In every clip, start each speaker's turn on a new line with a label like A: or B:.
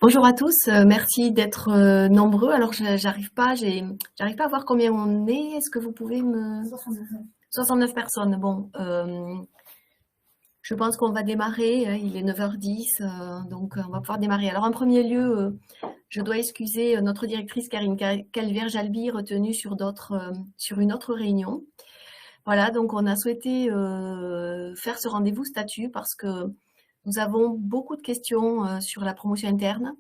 A: Bonjour à tous, merci d'être nombreux. Alors j'arrive pas à voir combien on est. Est-ce que vous pouvez me 69 personnes. Bon, je pense qu'on va démarrer. Il est 9h10, donc on va pouvoir démarrer. Alors en premier lieu, je dois excuser notre directrice Karine Calvière-Jalby, retenue sur une autre réunion. Voilà, donc on a souhaité faire ce rendez-vous statut parce que nous avons beaucoup de questions sur la promotion interne.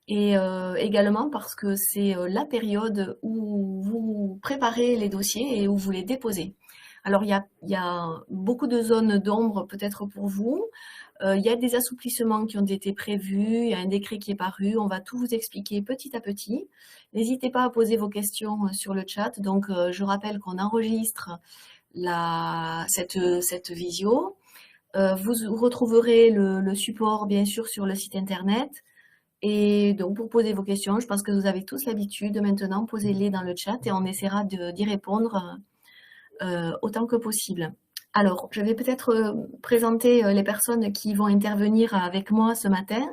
A: Et également parce que c'est la période où vous préparez les dossiers et où vous les déposez. Alors il y a beaucoup de zones d'ombre peut-être pour vous. Il y a des assouplissements qui ont été prévus, il y a un décret qui est paru, on va tout vous expliquer petit à petit. N'hésitez pas à poser vos questions sur le chat. Donc je rappelle qu'on enregistre cette visio. Vous retrouverez le support bien sûr sur le site internet. Et donc, pour poser vos questions, je pense que vous avez tous l'habitude maintenant, posez-les dans le chat et on essaiera d'y répondre autant que possible. Alors, je vais peut-être présenter les personnes qui vont intervenir avec moi ce matin.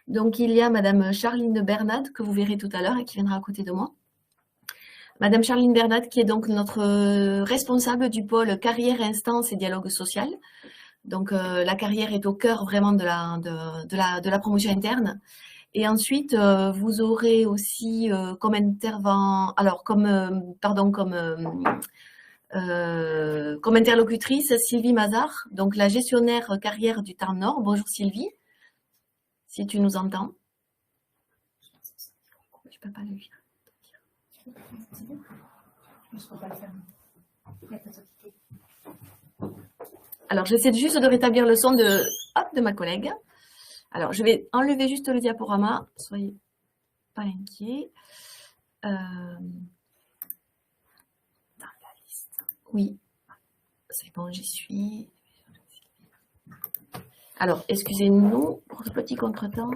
A: Donc, il y a Madame Charline Bernat, que vous verrez tout à l'heure et qui viendra à côté de moi. Madame Charline Bernat, qui est donc notre responsable du pôle carrière, instance et dialogue social. Donc, la carrière est au cœur vraiment de la promotion interne. Et ensuite, vous aurez aussi comme interlocutrice Sylvie Mazard, donc la gestionnaire carrière du Tarn Nord. Bonjour Sylvie, si tu nous entends. Je peux pas le lire. Alors, j'essaie juste de rétablir le son de ma collègue. Alors, je vais enlever juste le diaporama, soyez pas inquiets. Dans la liste. Oui, c'est bon, j'y suis. Alors, excusez-nous pour ce petit contretemps.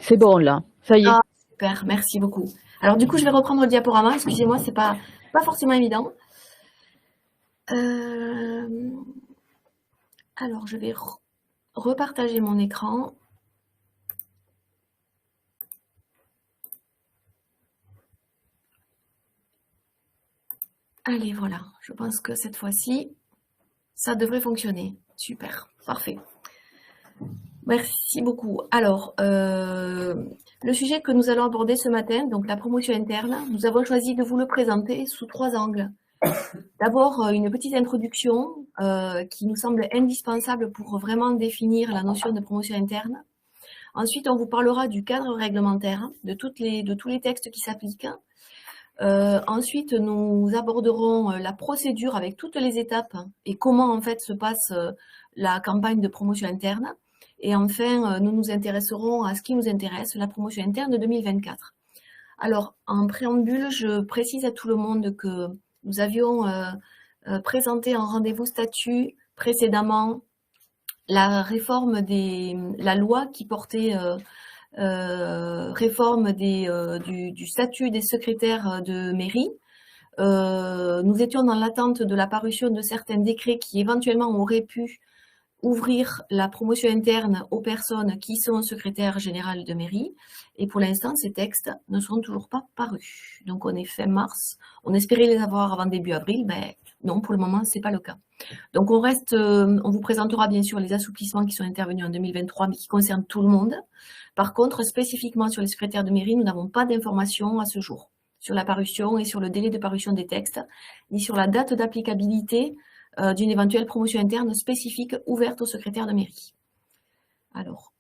B: C'est bon là, ça y est.
A: Ah, super, merci beaucoup. Alors du coup, je vais reprendre le diaporama. Excusez-moi, c'est pas forcément évident. Alors, je vais repartager mon écran. Allez, voilà. Je pense que cette fois-ci, ça devrait fonctionner. Super, parfait. Merci beaucoup. Alors, le sujet que nous allons aborder ce matin, donc la promotion interne, nous avons choisi de vous le présenter sous 3 angles. D'abord, une petite introduction qui nous semble indispensable pour vraiment définir la notion de promotion interne. Ensuite, on vous parlera du cadre réglementaire, de tous les textes qui s'appliquent. Ensuite, nous aborderons la procédure avec toutes les étapes et comment en fait se passe la campagne de promotion interne. Et enfin, nous nous intéresserons à ce qui nous intéresse, la promotion interne de 2024. Alors, en préambule, je précise à tout le monde que nous avions présenté en rendez-vous statut précédemment la loi qui portait réforme du statut des secrétaires de mairie. Nous étions dans l'attente de la parution de certains décrets qui éventuellement auraient pu ouvrir la promotion interne aux personnes qui sont secrétaires générales de mairie. Et pour l'instant, ces textes ne sont toujours pas parus. Donc, on est fin mars. On espérait les avoir avant début avril. Ben, non, pour le moment, c'est pas le cas. Donc, on vous présentera bien sûr les assouplissements qui sont intervenus en 2023, mais qui concernent tout le monde. Par contre, spécifiquement sur les secrétaires de mairie, nous n'avons pas d'informations à ce jour sur la parution et sur le délai de parution des textes, ni sur la date d'applicabilité d'une éventuelle promotion interne spécifique ouverte aux secrétaires de mairie. Alors,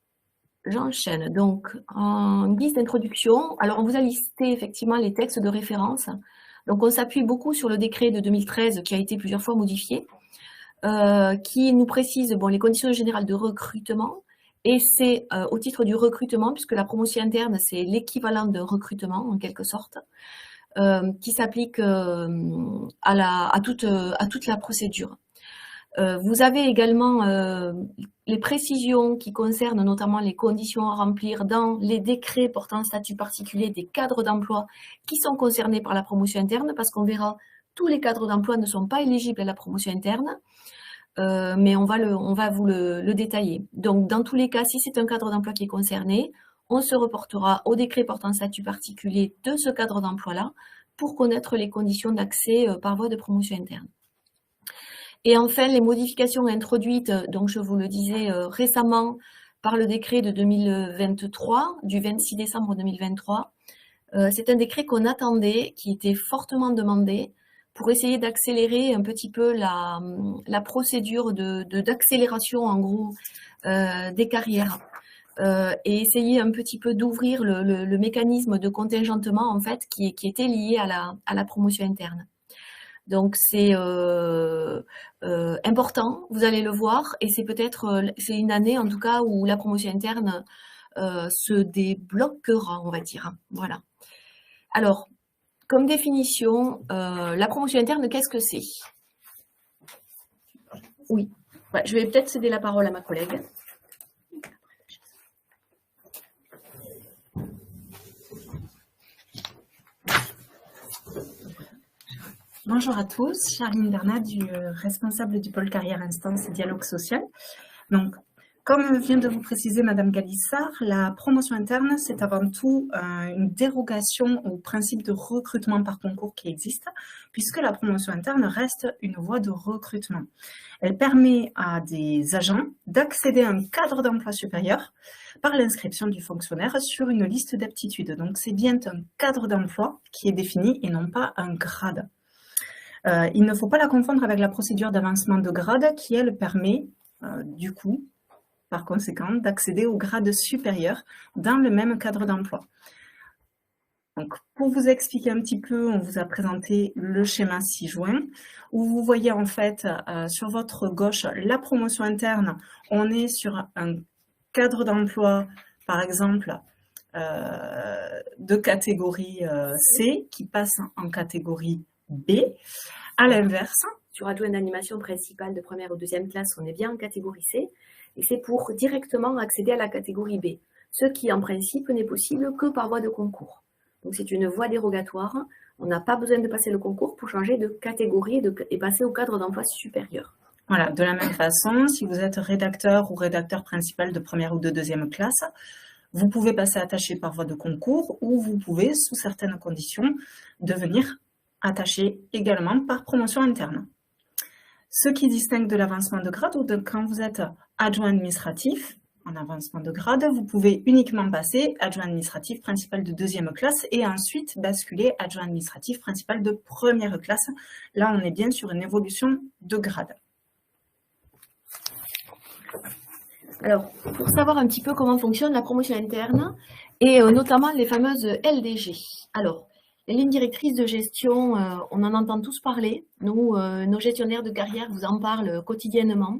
A: j'enchaîne. Donc, en guise d'introduction, alors on vous a listé effectivement les textes de référence. Donc, on s'appuie beaucoup sur le décret de 2013 qui a été plusieurs fois modifié, qui nous précise les conditions générales de recrutement. Et c'est au titre du recrutement, puisque la promotion interne, c'est l'équivalent d'un recrutement en quelque sorte, qui s'applique à toute la procédure. Vous avez également les précisions qui concernent notamment les conditions à remplir dans les décrets portant statut particulier des cadres d'emploi qui sont concernés par la promotion interne, parce qu'on verra, tous les cadres d'emploi ne sont pas éligibles à la promotion interne, mais on va vous le détailler. Donc, dans tous les cas, si c'est un cadre d'emploi qui est concerné, on se reportera au décret portant statut particulier de ce cadre d'emploi-là pour connaître les conditions d'accès par voie de promotion interne. Et enfin, les modifications introduites, donc je vous le disais récemment, par le décret de 2023, du 26 décembre 2023. C'est un décret qu'on attendait, qui était fortement demandé, pour essayer d'accélérer un petit peu la procédure d'accélération, en gros, des carrières. Et essayer un petit peu d'ouvrir le mécanisme de contingentement, en fait, qui était lié à la promotion interne. Donc c'est important, vous allez le voir, et c'est peut-être c'est une année en tout cas où la promotion interne se débloquera, on va dire. Voilà. Alors, comme définition, la promotion interne, qu'est-ce que c'est? Oui, ouais, je vais peut-être céder la parole à ma collègue.
B: Bonjour à tous, Charline Bernat, responsable du pôle carrière instance et dialogue social. Donc, comme vient de vous préciser Madame Galissard, la promotion interne, c'est avant tout une dérogation au principe de recrutement par concours qui existe, puisque la promotion interne reste une voie de recrutement. Elle permet à des agents d'accéder à un cadre d'emploi supérieur par l'inscription du fonctionnaire sur une liste d'aptitudes. Donc, c'est bien un cadre d'emploi qui est défini et non pas un grade. Il ne faut pas la confondre avec la procédure d'avancement de grade qui, elle, permet, du coup, par conséquent, d'accéder au grade supérieur dans le même cadre d'emploi. Donc, pour vous expliquer un petit peu, on vous a présenté le schéma ci-joint, où vous voyez en fait sur votre gauche la promotion interne. On est sur un cadre d'emploi, par exemple, de catégorie C, qui passe en catégorie B. À l'inverse,
A: sur adjoint d'animation principale de première ou deuxième classe, on est bien en catégorie C, et c'est pour directement accéder à la catégorie B, ce qui en principe n'est possible que par voie de concours. Donc c'est une voie dérogatoire, on n'a pas besoin de passer le concours pour changer de catégorie et passer au cadre d'emploi supérieur.
B: Voilà, de la même façon, si vous êtes rédacteur ou rédacteur principal de première ou de deuxième classe, vous pouvez passer attaché par voie de concours ou vous pouvez, sous certaines conditions, devenir attaché également par promotion interne. Ce qui distingue de l'avancement de grade ou de quand vous êtes adjoint administratif, en avancement de grade, vous pouvez uniquement passer adjoint administratif principal de deuxième classe et ensuite basculer adjoint administratif principal de première classe. Là, on est bien sur une évolution de grade.
A: Alors, pour savoir un petit peu comment fonctionne la promotion interne et notamment les fameuses LDG. Alors, les lignes directrices de gestion, on en entend tous parler. Nous, nos gestionnaires de carrière vous en parlent quotidiennement.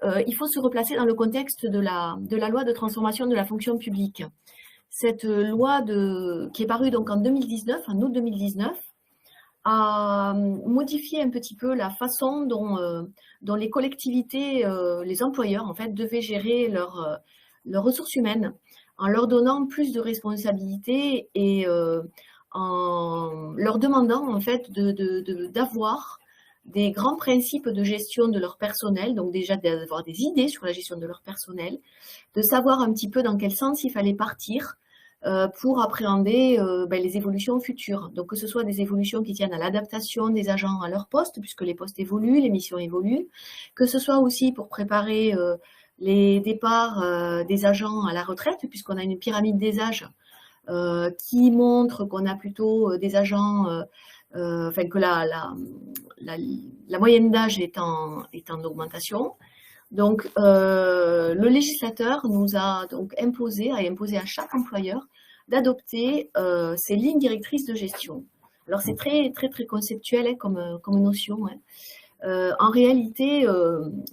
A: Il faut se replacer dans le contexte de la loi de transformation de la fonction publique. Cette loi qui est parue donc en 2019, en août 2019, a modifié un petit peu la façon dont les collectivités, les employeurs en fait, devaient gérer leurs ressources humaines, en leur donnant plus de responsabilités et en leur demandant en fait d'avoir des grands principes de gestion de leur personnel, donc déjà d'avoir des idées sur la gestion de leur personnel, de savoir un petit peu dans quel sens il fallait partir pour appréhender les évolutions futures. Donc que ce soit des évolutions qui tiennent à l'adaptation des agents à leur poste, puisque les postes évoluent, les missions évoluent, que ce soit aussi pour préparer les départs des agents à la retraite, puisqu'on a une pyramide des âges qui montre qu'on a plutôt des agents, que la moyenne d'âge est en augmentation. Donc, le législateur nous a donc imposé à chaque employeur d'adopter ces lignes directrices de gestion. Alors, c'est très, très, très conceptuel comme notion. En réalité,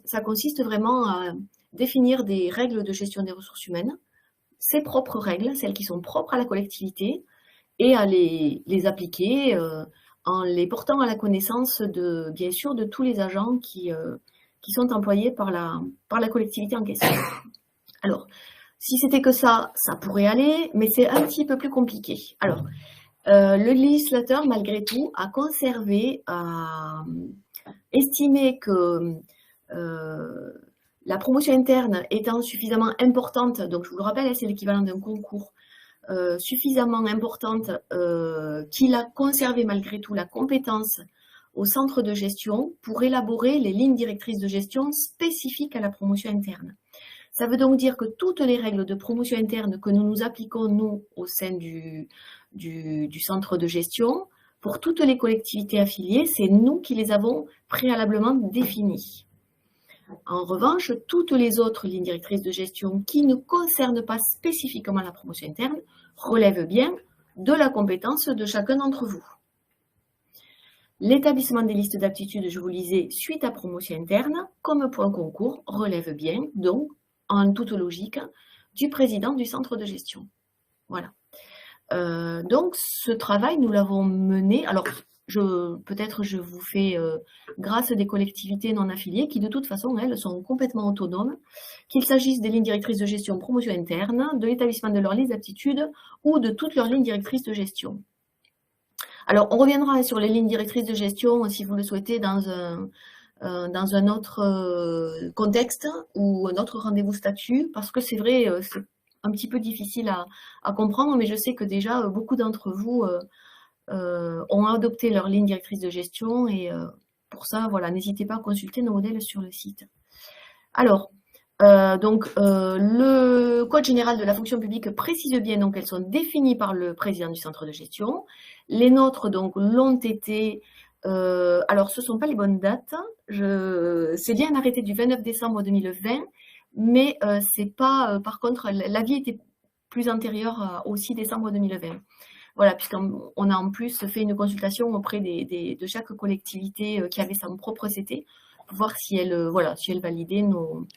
A: ça consiste vraiment à définir des règles de gestion des ressources humaines, ses propres règles, celles qui sont propres à la collectivité, et à les appliquer en les portant à la connaissance bien sûr, de tous les agents qui qui sont employés par la collectivité en question. Alors, si c'était que ça pourrait aller, mais c'est un petit peu plus compliqué. Alors, le législateur, malgré tout, a conservé, a estimé que la promotion interne étant suffisamment importante, donc je vous le rappelle, c'est l'équivalent d'un concours, suffisamment importante qu'il a conservé malgré tout la compétence au centre de gestion pour élaborer les lignes directrices de gestion spécifiques à la promotion interne. Ça veut donc dire que toutes les règles de promotion interne que nous nous appliquons, nous, au sein du centre de gestion, pour toutes les collectivités affiliées, c'est nous qui les avons préalablement définies. En revanche, toutes les autres lignes directrices de gestion qui ne concernent pas spécifiquement la promotion interne relèvent bien de la compétence de chacun d'entre vous. L'établissement des listes d'aptitudes, je vous lisais, suite à promotion interne, comme pour un concours, relève bien, donc, en toute logique, du président du centre de gestion. Voilà. Donc, ce travail, nous l'avons mené. Alors, peut-être je vous fais grâce à des collectivités non affiliées qui, de toute façon, elles sont complètement autonomes, qu'il s'agisse des lignes directrices de gestion promotion interne, de l'établissement de leur liste d'aptitudes ou de toutes leurs lignes directrices de gestion. Alors, on reviendra sur les lignes directrices de gestion, si vous le souhaitez, dans un autre contexte ou un autre rendez-vous statut, parce que c'est vrai, c'est un petit peu difficile à comprendre, mais je sais que déjà, beaucoup d'entre vous ont adopté leur ligne directrice de gestion, et pour ça, voilà, n'hésitez pas à consulter nos modèles sur le site. Alors, le Code général de la fonction publique précise bien donc qu'elles sont définies par le président du centre de gestion. Les nôtres donc l'ont été. Alors, ce ne sont pas les bonnes dates. C'est bien un arrêté du 29 décembre 2020, mais c'est pas. Par contre, l'avis était plus antérieur au 6 décembre 2020. Voilà, puisqu'on a en plus fait une consultation auprès de chaque collectivité qui avait son propre CT, pour voir si elle, si elle validait nos.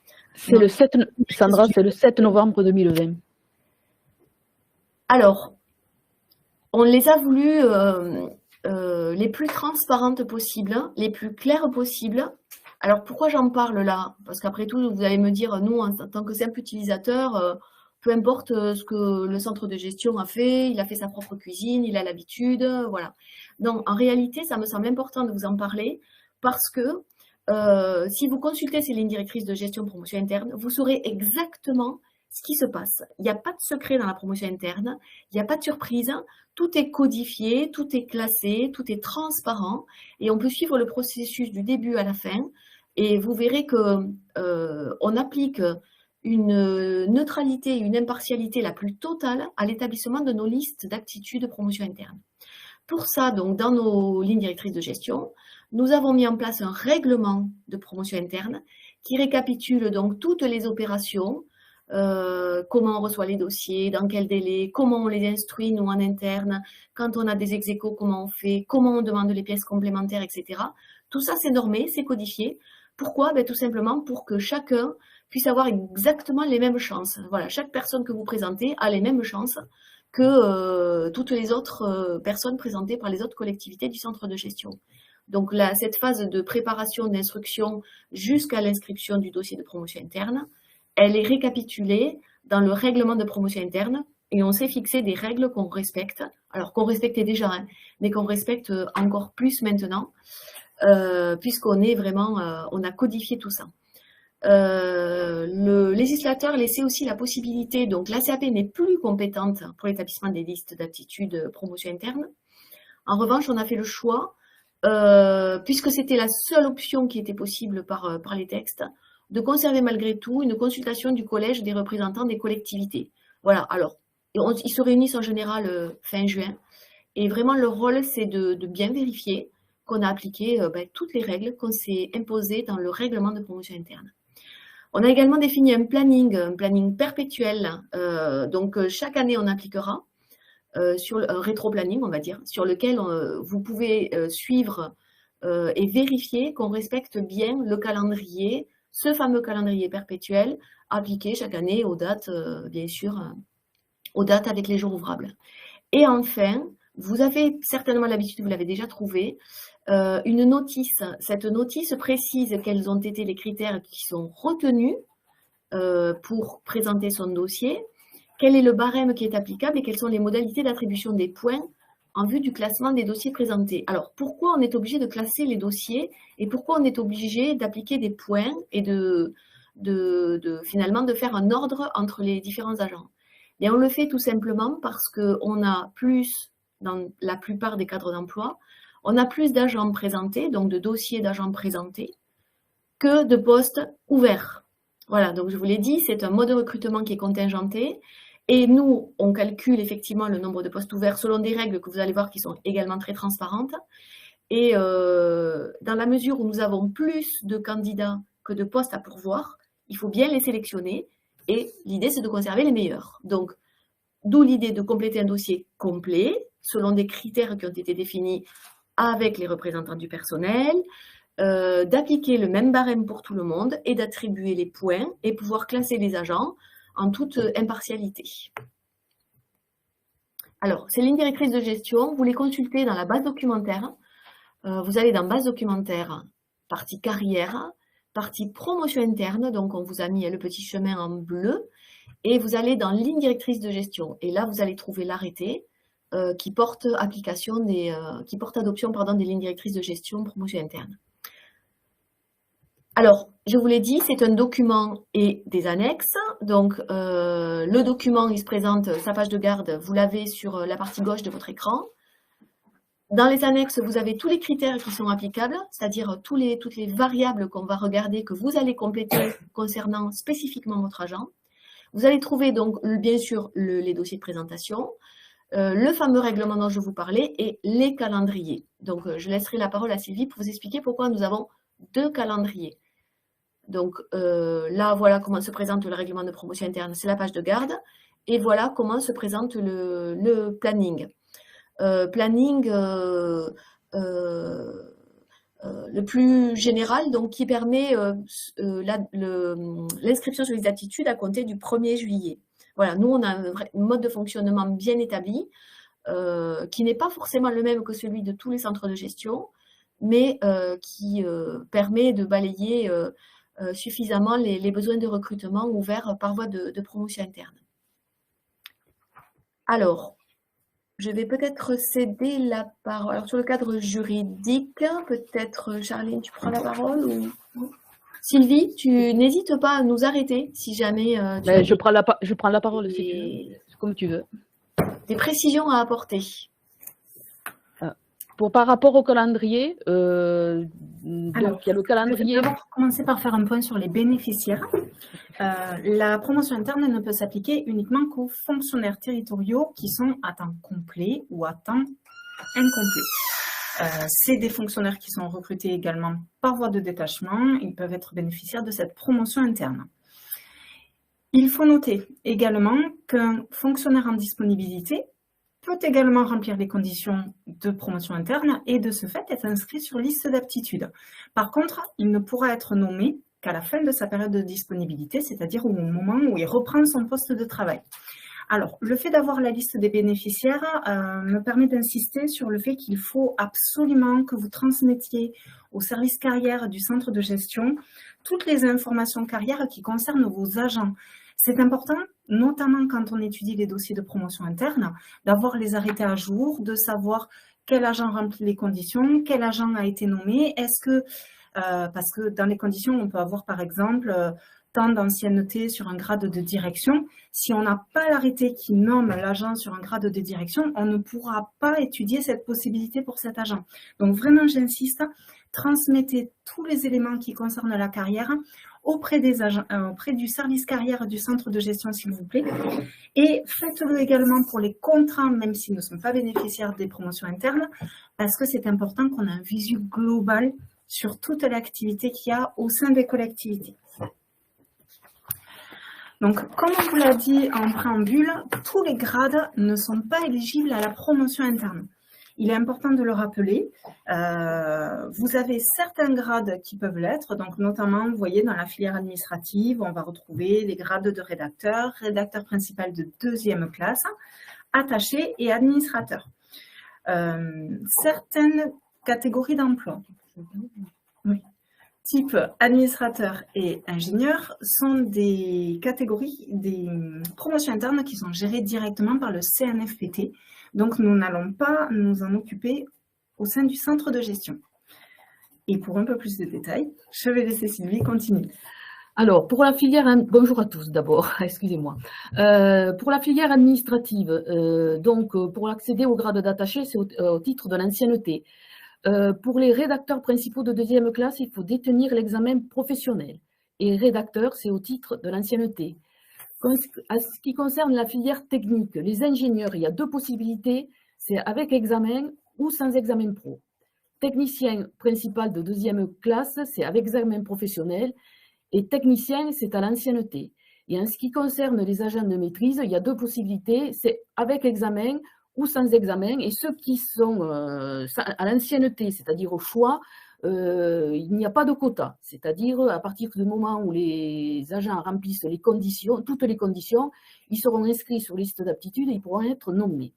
C: Sandra, c'est le 7 novembre 2020.
A: Alors, on les a voulu les plus transparentes possibles, les plus claires possibles. Alors, pourquoi j'en parle là? Parce qu'après tout, vous allez me dire, nous, en tant que simple utilisateur, peu importe ce que le centre de gestion a fait, il a fait sa propre cuisine, il a l'habitude, voilà. Donc, en réalité, ça me semble important de vous en parler parce que si vous consultez ces lignes directrices de gestion de promotion interne, vous saurez exactement ce qui se passe. Il n'y a pas de secret dans la promotion interne, il n'y a pas de surprise, tout est codifié, tout est classé, tout est transparent et on peut suivre le processus du début à la fin et vous verrez que on applique une neutralité, une impartialité la plus totale à l'établissement de nos listes d'aptitudes de promotion interne. Pour ça, donc, dans nos lignes directrices de gestion, nous avons mis en place un règlement de promotion interne qui récapitule donc toutes les opérations, comment on reçoit les dossiers, dans quel délai, comment on les instruit nous en interne, quand on a des ex-aequo, comment on fait, comment on demande les pièces complémentaires, etc. Tout ça, c'est normé, c'est codifié. Pourquoi? Tout simplement pour que chacun puisse avoir exactement les mêmes chances. Voilà, chaque personne que vous présentez a les mêmes chances que toutes les autres personnes présentées par les autres collectivités du centre de gestion. Donc là, cette phase de préparation d'instruction jusqu'à l'inscription du dossier de promotion interne, elle est récapitulée dans le règlement de promotion interne et on s'est fixé des règles qu'on respecte, alors qu'on respectait déjà, hein, mais qu'on respecte encore plus maintenant, puisqu'on est vraiment, on a codifié tout ça. Le législateur laissait aussi la possibilité, donc la CAP n'est plus compétente pour l'établissement des listes d'aptitudes promotion interne. En revanche, on a fait le choix, puisque c'était la seule option qui était possible par les textes, de conserver malgré tout une consultation du collège des représentants des collectivités. Voilà, alors, ils se réunissent en général fin juin, et vraiment leur rôle, c'est de bien vérifier qu'on a appliqué toutes les règles qu'on s'est imposées dans le règlement de promotion interne. On a également défini un planning perpétuel, donc chaque année on appliquera, sur un rétro-planning, on va dire, sur lequel vous pouvez suivre et vérifier qu'on respecte bien le calendrier, ce fameux calendrier perpétuel appliqué chaque année aux dates, bien sûr, aux dates avec les jours ouvrables. Et enfin, vous avez certainement l'habitude, vous l'avez déjà trouvé, une notice. Cette notice précise quels ont été les critères qui sont retenus pour présenter son dossier, quel est le barème qui est applicable et quelles sont les modalités d'attribution des points en vue du classement des dossiers présentés. Alors, pourquoi on est obligé de classer les dossiers et pourquoi on est obligé d'appliquer des points et finalement de faire un ordre entre les différents agents? Et on le fait tout simplement parce qu'on a plus, dans la plupart des cadres d'emploi, on a plus d'agents présentés, donc de dossiers d'agents présentés, que de postes ouverts. Voilà, donc je vous l'ai dit, c'est un mode de recrutement qui est contingenté. Et nous, on calcule effectivement le nombre de postes ouverts selon des règles que vous allez voir qui sont également très transparentes. Et dans la mesure où nous avons plus de candidats que de postes à pourvoir, il faut bien les sélectionner. Et l'idée, c'est de conserver les meilleurs. Donc, d'où l'idée de compléter un dossier complet, selon des critères qui ont été définis avec les représentants du personnel, d'appliquer le même barème pour tout le monde et d'attribuer les points et pouvoir classer les agents en toute impartialité. Alors, ces lignes directrices de gestion, vous les consultez dans la base documentaire. Vous allez dans base documentaire, partie carrière, partie promotion interne, donc on vous a mis le petit chemin en bleu, et vous allez dans ligne directrice de gestion. Et là, vous allez trouver l'arrêté qui porte adoption des lignes directrices de gestion promotion interne. Alors, je vous l'ai dit, c'est un document et des annexes. Donc, le document, il se présente, sa page de garde, vous l'avez sur la partie gauche de votre écran. Dans les annexes, vous avez tous les critères qui sont applicables, c'est-à-dire toutes les variables qu'on va regarder, que vous allez compléter concernant spécifiquement votre agent. Vous allez trouver donc, bien sûr, les dossiers de présentation, le fameux règlement dont je vous parlais et les calendriers. Donc, je laisserai la parole à Sylvie pour vous expliquer pourquoi nous avons 2 calendriers. Donc là, voilà comment se présente le règlement de promotion interne, c'est la page de garde. Et voilà comment se présente le planning. Le plus général, donc qui permet l'inscription sur les aptitudes à compter du 1er juillet. Voilà, nous, on a un mode de fonctionnement bien établi, qui n'est pas forcément le même que celui de tous les centres de gestion, mais qui permet de balayer suffisamment les besoins de recrutement ouverts par voie de promotion interne. Alors, je vais peut-être céder la parole. Alors, sur le cadre juridique, peut-être, Charline, tu prends la parole ou... Sylvie, tu n'hésites pas à nous arrêter si jamais tu
C: je prends la parole si tu veux, comme tu veux.
A: Des précisions à apporter.
C: Par rapport au calendrier, donc il y a le calendrier.
B: Je vais d'abord commencer par faire un point sur les bénéficiaires. La promotion interne ne peut s'appliquer uniquement qu'aux fonctionnaires territoriaux qui sont à temps complet ou à temps incomplet. C'est des fonctionnaires qui sont recrutés également par voie de détachement. Ils peuvent être bénéficiaires de cette promotion interne. Il faut noter également qu'un fonctionnaire en disponibilité peut également remplir les conditions de promotion interne et de ce fait être inscrit sur liste d'aptitudes. Par contre, il ne pourra être nommé qu'à la fin de sa période de disponibilité, c'est-à-dire au moment où il reprend son poste de travail. Alors, le fait d'avoir la liste des bénéficiaires me permet d'insister sur le fait qu'il faut absolument que vous transmettiez au service carrière du centre de gestion toutes les informations carrière qui concernent vos agents. C'est important, notamment quand on étudie les dossiers de promotion interne, d'avoir les arrêtés à jour, de savoir quel agent remplit les conditions, quel agent a été nommé, est-ce que, parce que dans les conditions, on peut avoir par exemple tant d'ancienneté sur un grade de direction. Si on n'a pas l'arrêté qui nomme l'agent sur un grade de direction, on ne pourra pas étudier cette possibilité pour cet agent. Donc vraiment, j'insiste, transmettez tous les éléments qui concernent la carrière auprès des agents, auprès du service carrière du centre de gestion, s'il vous plaît. Et faites-le également pour les contrats, même s'ils ne sont pas bénéficiaires des promotions internes, parce que c'est important qu'on ait un visu global sur toute l'activité qu'il y a au sein des collectivités. Donc, comme on vous l'a dit en préambule, tous les grades ne sont pas éligibles à la promotion interne. Il est important de le rappeler. Vous avez certains grades qui peuvent l'être, donc notamment, vous voyez, dans la filière administrative, on va retrouver les grades de rédacteur, rédacteur principal de 2e classe, attaché et administrateur. Certaines catégories d'emploi, oui, type administrateur et ingénieur, sont des catégories, des promotions internes qui sont gérées directement par le CNFPT. Donc, nous n'allons pas nous en occuper au sein du centre de gestion. Et pour un peu plus de détails, je vais laisser Sylvie continuer.
C: Alors, pour la filière, bonjour à tous d'abord, excusez-moi. Pour la filière administrative, donc pour accéder au grade d'attaché, c'est au titre de l'ancienneté. Pour les rédacteurs principaux de deuxième classe, il faut détenir l'examen professionnel. Et rédacteur, c'est au titre de l'ancienneté. À ce qui concerne la filière technique, les ingénieurs, il y a deux possibilités, c'est avec examen ou sans examen pro. Technicien principal de deuxième classe, c'est avec examen professionnel. Et technicien, c'est à l'ancienneté. Et en ce qui concerne les agents de maîtrise, il y a deux possibilités, c'est avec examen ou sans examen. Et ceux qui sont à l'ancienneté, c'est-à-dire au choix, il n'y a pas de quota. C'est-à-dire, à partir du moment où les agents remplissent les conditions, toutes les conditions, ils seront inscrits sur liste d'aptitude et ils pourront être nommés.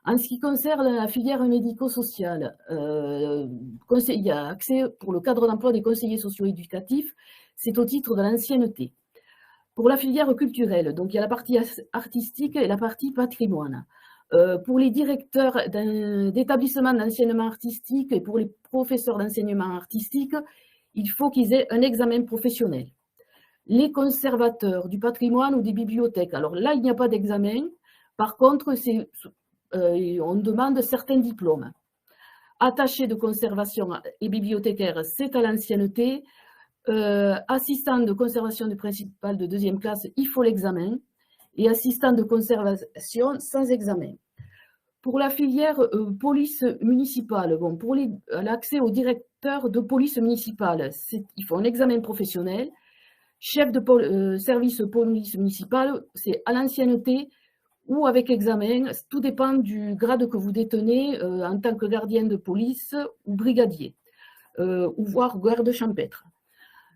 C: En ce qui concerne la filière médico-sociale, il y a accès pour le cadre d'emploi des conseillers socio-éducatifs, c'est au titre de l'ancienneté. Pour la filière culturelle, donc il y a la partie artistique et la partie patrimoine. Pour les directeurs d'établissements d'enseignement artistique et pour les professeurs d'enseignement artistique, il faut qu'ils aient un examen professionnel. Les conservateurs du patrimoine ou des bibliothèques, alors là, il n'y a pas d'examen. Par contre, on demande certains diplômes. Attaché de conservation et bibliothécaire, c'est à l'ancienneté. Assistant de conservation du principal de deuxième classe, il faut l'examen. Et assistant de conservation sans examen. Pour la filière police municipale, bon, pour l'accès au directeur de police municipale, il faut un examen professionnel. Chef de service police municipale, c'est à l'ancienneté ou avec examen. Tout dépend du grade que vous détenez en tant que gardien de police ou brigadier, ou voire garde champêtre.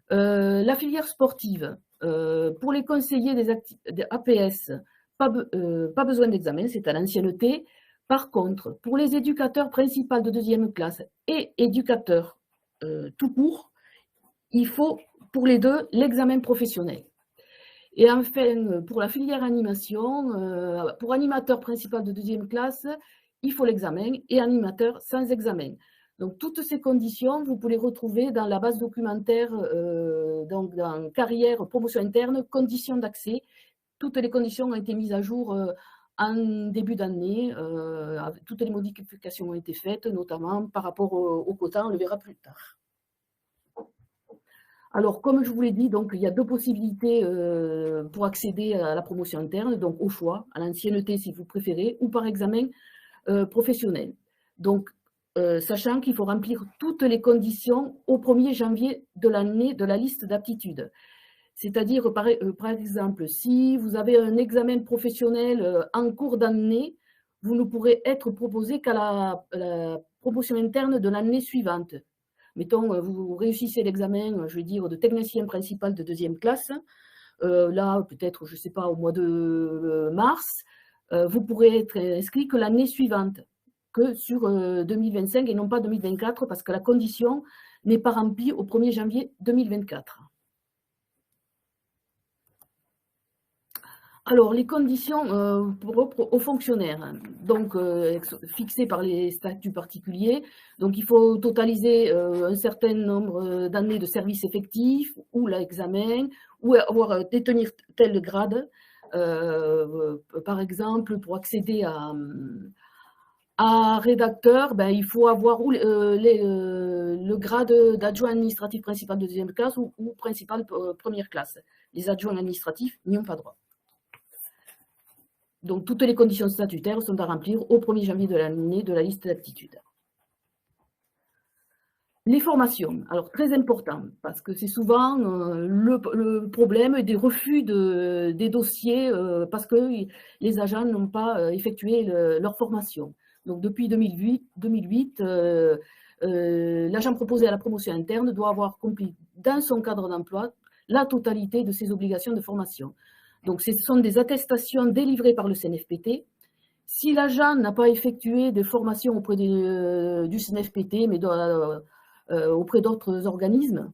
C: La filière sportive, pour les conseillers des APS, pas besoin d'examen, c'est à l'ancienneté. Par contre, pour les éducateurs principaux de deuxième classe et éducateurs tout court, il faut pour les deux l'examen professionnel. Et enfin, pour la filière animation, pour animateur principal de deuxième classe, il faut l'examen et animateur sans examen. Donc, toutes ces conditions, vous pouvez les retrouver dans la base documentaire, donc dans carrière, promotion interne, conditions d'accès. Toutes les conditions ont été mises à jour en début d'année. Toutes les modifications ont été faites, notamment par rapport au quota, on le verra plus tard. Alors, comme je vous l'ai dit, donc, il y a deux possibilités pour accéder à la promotion interne, donc au choix, à l'ancienneté si vous préférez, ou par examen professionnel. Donc, sachant qu'il faut remplir toutes les conditions au 1er janvier de l'année de la liste d'aptitudes. C'est-à-dire, par exemple, si vous avez un examen professionnel en cours d'année, vous ne pourrez être proposé qu'à la promotion interne de l'année suivante. Mettons, vous réussissez l'examen, je vais dire, de technicien principal de deuxième classe. Là, peut-être, je ne sais pas, au mois de mars, vous pourrez être inscrit que l'année suivante, que sur 2025 et non pas 2024, parce que la condition n'est pas remplie au 1er janvier 2024. Alors, les conditions propres aux fonctionnaires, donc fixées par les statuts particuliers. Donc, il faut totaliser un certain nombre d'années de service effectif ou l'examen, ou avoir détenir tel grade. Par exemple, pour accéder à rédacteur, ben, il faut avoir le grade d'adjoint administratif principal de deuxième classe ou principal première classe. Les adjoints administratifs n'y ont pas droit. Donc, toutes les conditions statutaires sont à remplir au 1er janvier de l'année de la liste d'aptitudes. Les formations, alors très important, parce que c'est souvent le problème des refus des dossiers parce que les agents n'ont pas effectué leur formation. Donc, depuis 2008 l'agent proposé à la promotion interne doit avoir accompli dans son cadre d'emploi la totalité de ses obligations de formation. Donc, ce sont des attestations délivrées par le CNFPT. Si l'agent n'a pas effectué de formation auprès du CNFPT, mais auprès d'autres organismes,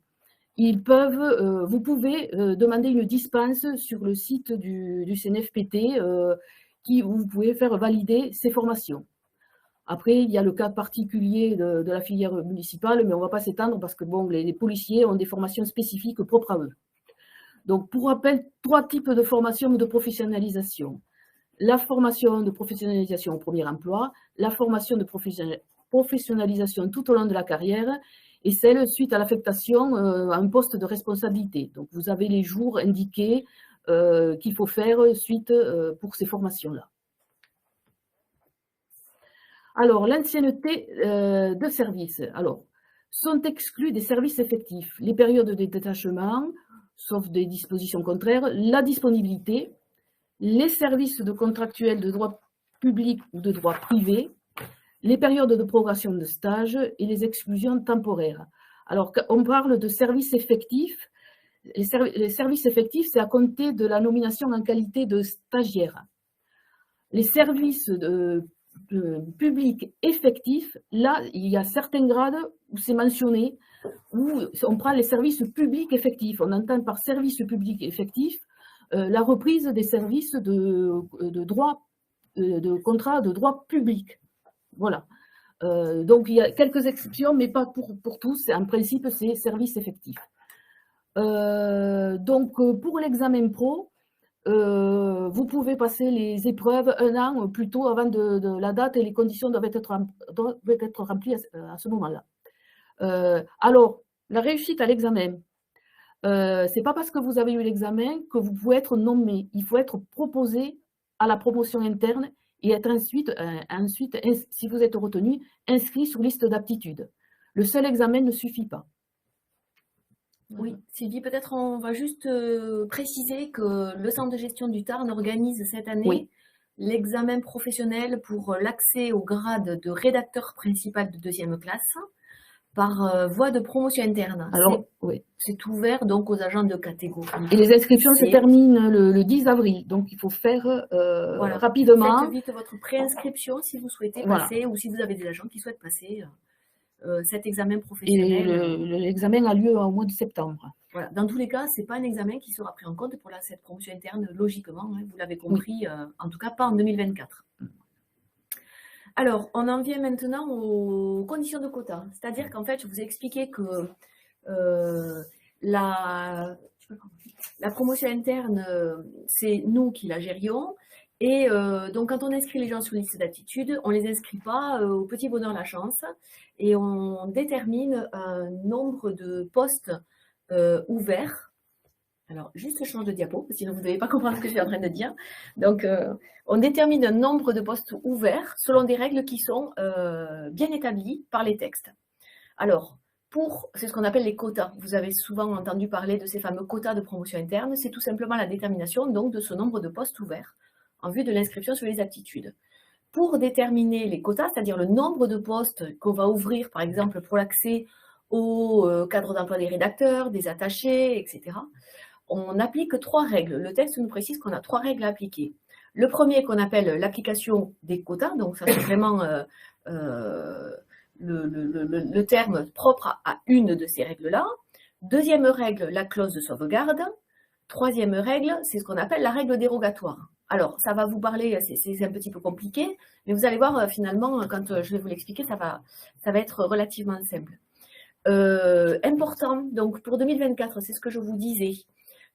C: vous pouvez demander une dispense sur le site du CNFPT où vous pouvez faire valider ces formations. Après, il y a le cas particulier de la filière municipale, mais on ne va pas s'étendre parce que bon, les policiers ont des formations spécifiques propres à eux. Donc, pour rappel, 3 types de formation ou de professionnalisation. La formation de professionnalisation au premier emploi, la formation de professionnalisation tout au long de la carrière et celle suite à l'affectation à un poste de responsabilité. Donc, vous avez les jours indiqués qu'il faut faire suite pour ces formations-là. Alors, l'ancienneté de service. Alors, sont exclus des services effectifs les périodes de détachement, sauf des dispositions contraires, la disponibilité, les services de contractuels de droit public ou de droit privé, les périodes de progression de stage et les exclusions temporaires. Alors, on parle de services effectifs. Les services effectifs, c'est à compter de la nomination en qualité de stagiaire. Les services publics effectifs, là, il y a certains grades où c'est mentionné, où on prend les services publics effectifs. On entend par service public effectif la reprise des services de contrat de droit public. Voilà. Donc, il y a quelques exceptions, mais pas pour tous. En principe, c'est service effectif. Donc, pour l'examen pro, vous pouvez passer les épreuves 1 an plus tôt avant de la date et les conditions doivent être remplies à ce moment-là. Alors, la réussite à l'examen, c'est pas parce que vous avez eu l'examen que vous pouvez être nommé. Il faut être proposé à la promotion interne et être ensuite, si vous êtes retenu, inscrit sur liste d'aptitude. Le seul examen ne suffit pas.
A: Oui, Sylvie, peut-être on va juste préciser que le Centre de gestion du Tarn organise cette année l'examen professionnel pour l'accès au grade de rédacteur principal de 2e classe par voie de promotion interne.
C: Alors,
A: c'est ouvert donc aux agents de catégorie.
C: Et les inscriptions se terminent le 10 avril, donc il faut faire rapidement.
A: Faites vite votre préinscription si vous souhaitez passer ou si vous avez des agents qui souhaitent passer cet examen professionnel.
C: Et l'examen a lieu au mois de septembre.
A: Voilà. Dans tous les cas, ce n'est pas un examen qui sera pris en compte pour cette promotion interne, logiquement, hein, vous l'avez compris, en tout cas pas en 2024. Alors, on en vient maintenant aux conditions de quota. C'est-à-dire qu'en fait, je vous ai expliqué que la promotion interne, c'est nous qui la gérions. Et donc, quand on inscrit les gens sur liste d'aptitude, on ne les inscrit pas au petit bonheur la chance et on détermine un nombre de postes ouverts. Alors, juste je change de diapo, sinon vous ne devez pas comprendre ce que je suis en train de dire. Donc, on détermine un nombre de postes ouverts selon des règles qui sont bien établies par les textes. Alors, c'est ce qu'on appelle les quotas. Vous avez souvent entendu parler de ces fameux quotas de promotion interne. C'est tout simplement la détermination donc de ce nombre de postes ouverts en vue de l'inscription sur les aptitudes. Pour déterminer les quotas, c'est-à-dire le nombre de postes qu'on va ouvrir, par exemple, pour l'accès au cadre d'emploi des rédacteurs, des attachés, etc., on applique 3 règles. Le texte nous précise qu'on a 3 règles à appliquer. Le premier qu'on appelle l'application des quotas, donc ça c'est vraiment le terme propre à une de ces règles-là. Deuxième règle, la clause de sauvegarde. Troisième règle, c'est ce qu'on appelle la règle dérogatoire. Alors, ça va vous parler, c'est un petit peu compliqué, mais vous allez voir finalement, quand je vais vous l'expliquer, ça va être relativement simple. Important, donc pour 2024, c'est ce que je vous disais,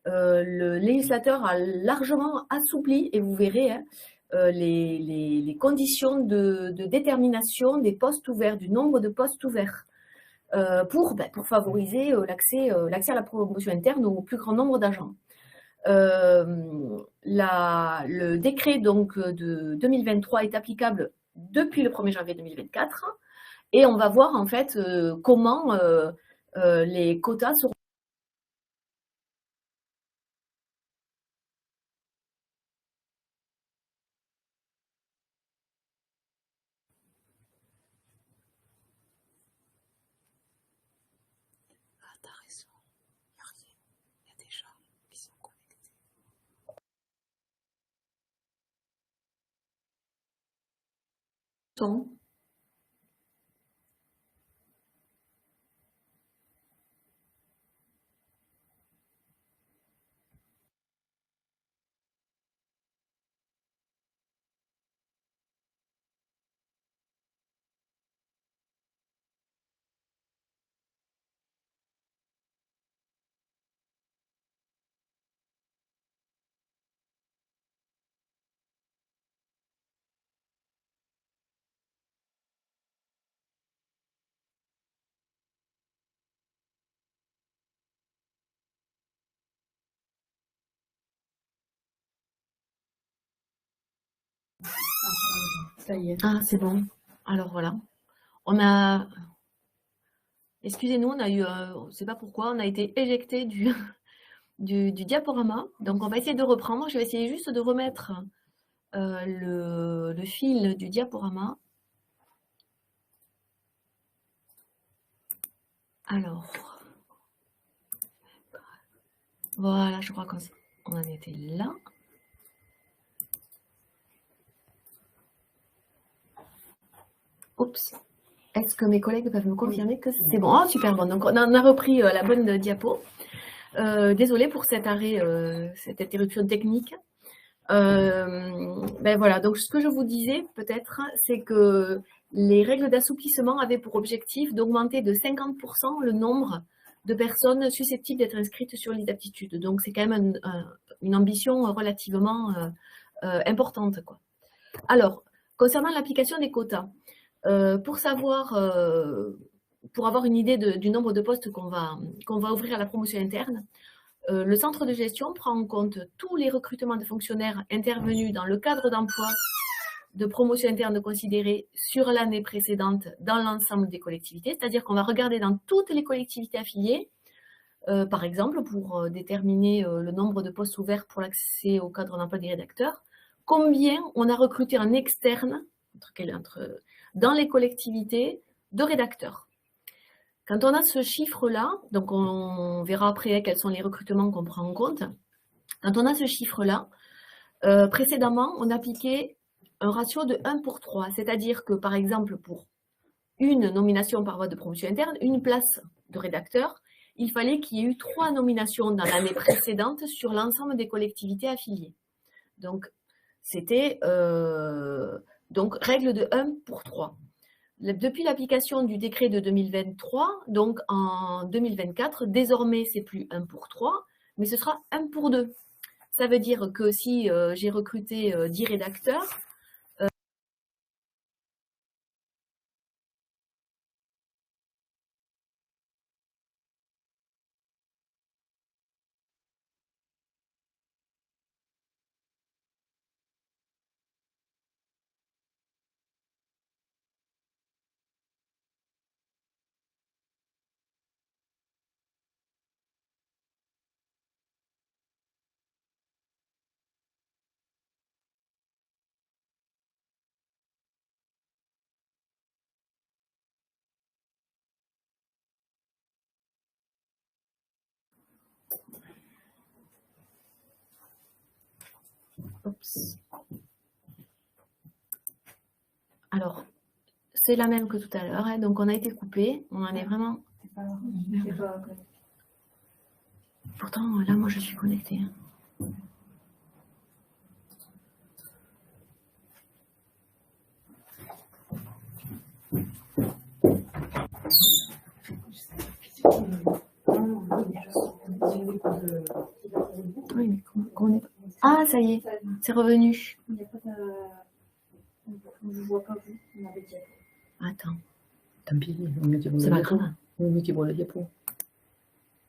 A: le législateur a largement assoupli, et vous verrez, hein, les conditions de détermination des postes ouverts, du nombre de postes ouverts, pour favoriser l'accès à la promotion interne au plus grand nombre d'agents. Le décret donc, de 2023 est applicable depuis le 1er janvier 2024 et on va voir en fait comment les quotas seront son.
B: Ça y est.
A: Ah, c'est bon. Alors voilà. On a... Excusez-nous, on a eu... on ne sait pas pourquoi, on a été éjecté du diaporama. Donc, on va essayer de reprendre. Je vais essayer juste de remettre le fil du diaporama. Alors... Voilà, je crois qu'on en était là. Oups. Est-ce que mes collègues peuvent me confirmer que c'est bon? Oh, super bon. Donc, on a repris la bonne diapo. Désolée pour cet arrêt, cette interruption technique. Ben voilà, donc ce que je vous disais peut-être, c'est que les règles d'assouplissement avaient pour objectif d'augmenter de 50% le nombre de personnes susceptibles d'être inscrites sur liste d'aptitude. Donc, c'est quand même une ambition relativement importante, quoi. Alors, concernant l'application des quotas, pour avoir une idée du nombre de postes qu'on va ouvrir à la promotion interne, le centre de gestion prend en compte tous les recrutements de fonctionnaires intervenus dans le cadre d'emploi de promotion interne considérée sur l'année précédente dans l'ensemble des collectivités, c'est-à-dire qu'on va regarder dans toutes les collectivités affiliées, par exemple, pour déterminer le nombre de postes ouverts pour l'accès au cadre d'emploi des rédacteurs, combien on a recruté en externe dans les collectivités de rédacteurs. Quand on a ce chiffre-là, donc on verra après quels sont les recrutements qu'on prend en compte. Quand on a ce chiffre-là, précédemment, on appliquait un ratio de 1 pour 3, c'est-à-dire que, par exemple, pour une nomination par voie de promotion interne, une place de rédacteur, il fallait qu'il y ait eu 3 nominations dans l'année précédente sur l'ensemble des collectivités affiliées. Donc, c'était donc règle de 1 pour 3. Depuis l'application du décret de 2023, donc en 2024, désormais, c'est plus 1 pour 3, mais ce sera 1 pour 2. Ça veut dire que si j'ai recruté 10 rédacteurs, oups. Alors, c'est la même que tout à l'heure, hein, donc on a été coupé, on en est vraiment... Pourtant, là, moi, je suis connectée. Oui, mais comment on est... Ah, ça y est, c'est revenu.
D: Il n'y a pas de... Je ne vois pas vous, on avait dit.
A: Attends.
C: Tant pis, on met qui
A: C'est pas grave.
C: On met qui le diapo.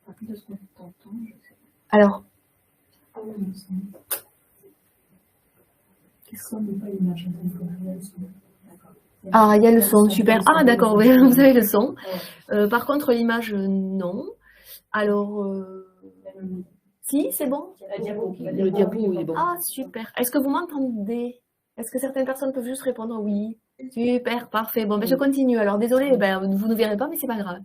D: Par contre, de ce qu'on t'entend, je sais
A: Alors,
D: pas. Ah oui, mais c'est... Qu'est-ce qu'on n'est pas l'image? D'accord.
A: ah, il y a le son, super. Ah, d'accord, oui, vous avez le son. Par contre, l'image, non. Alors, si, c'est bon?
C: Le diapo, il est bon.
A: Ah, super. Est-ce que vous m'entendez? Est-ce que certaines personnes peuvent juste répondre oui? Super, parfait. Bon, ben, je continue. Alors, désolé, ben, vous ne verrez pas, mais c'est pas grave.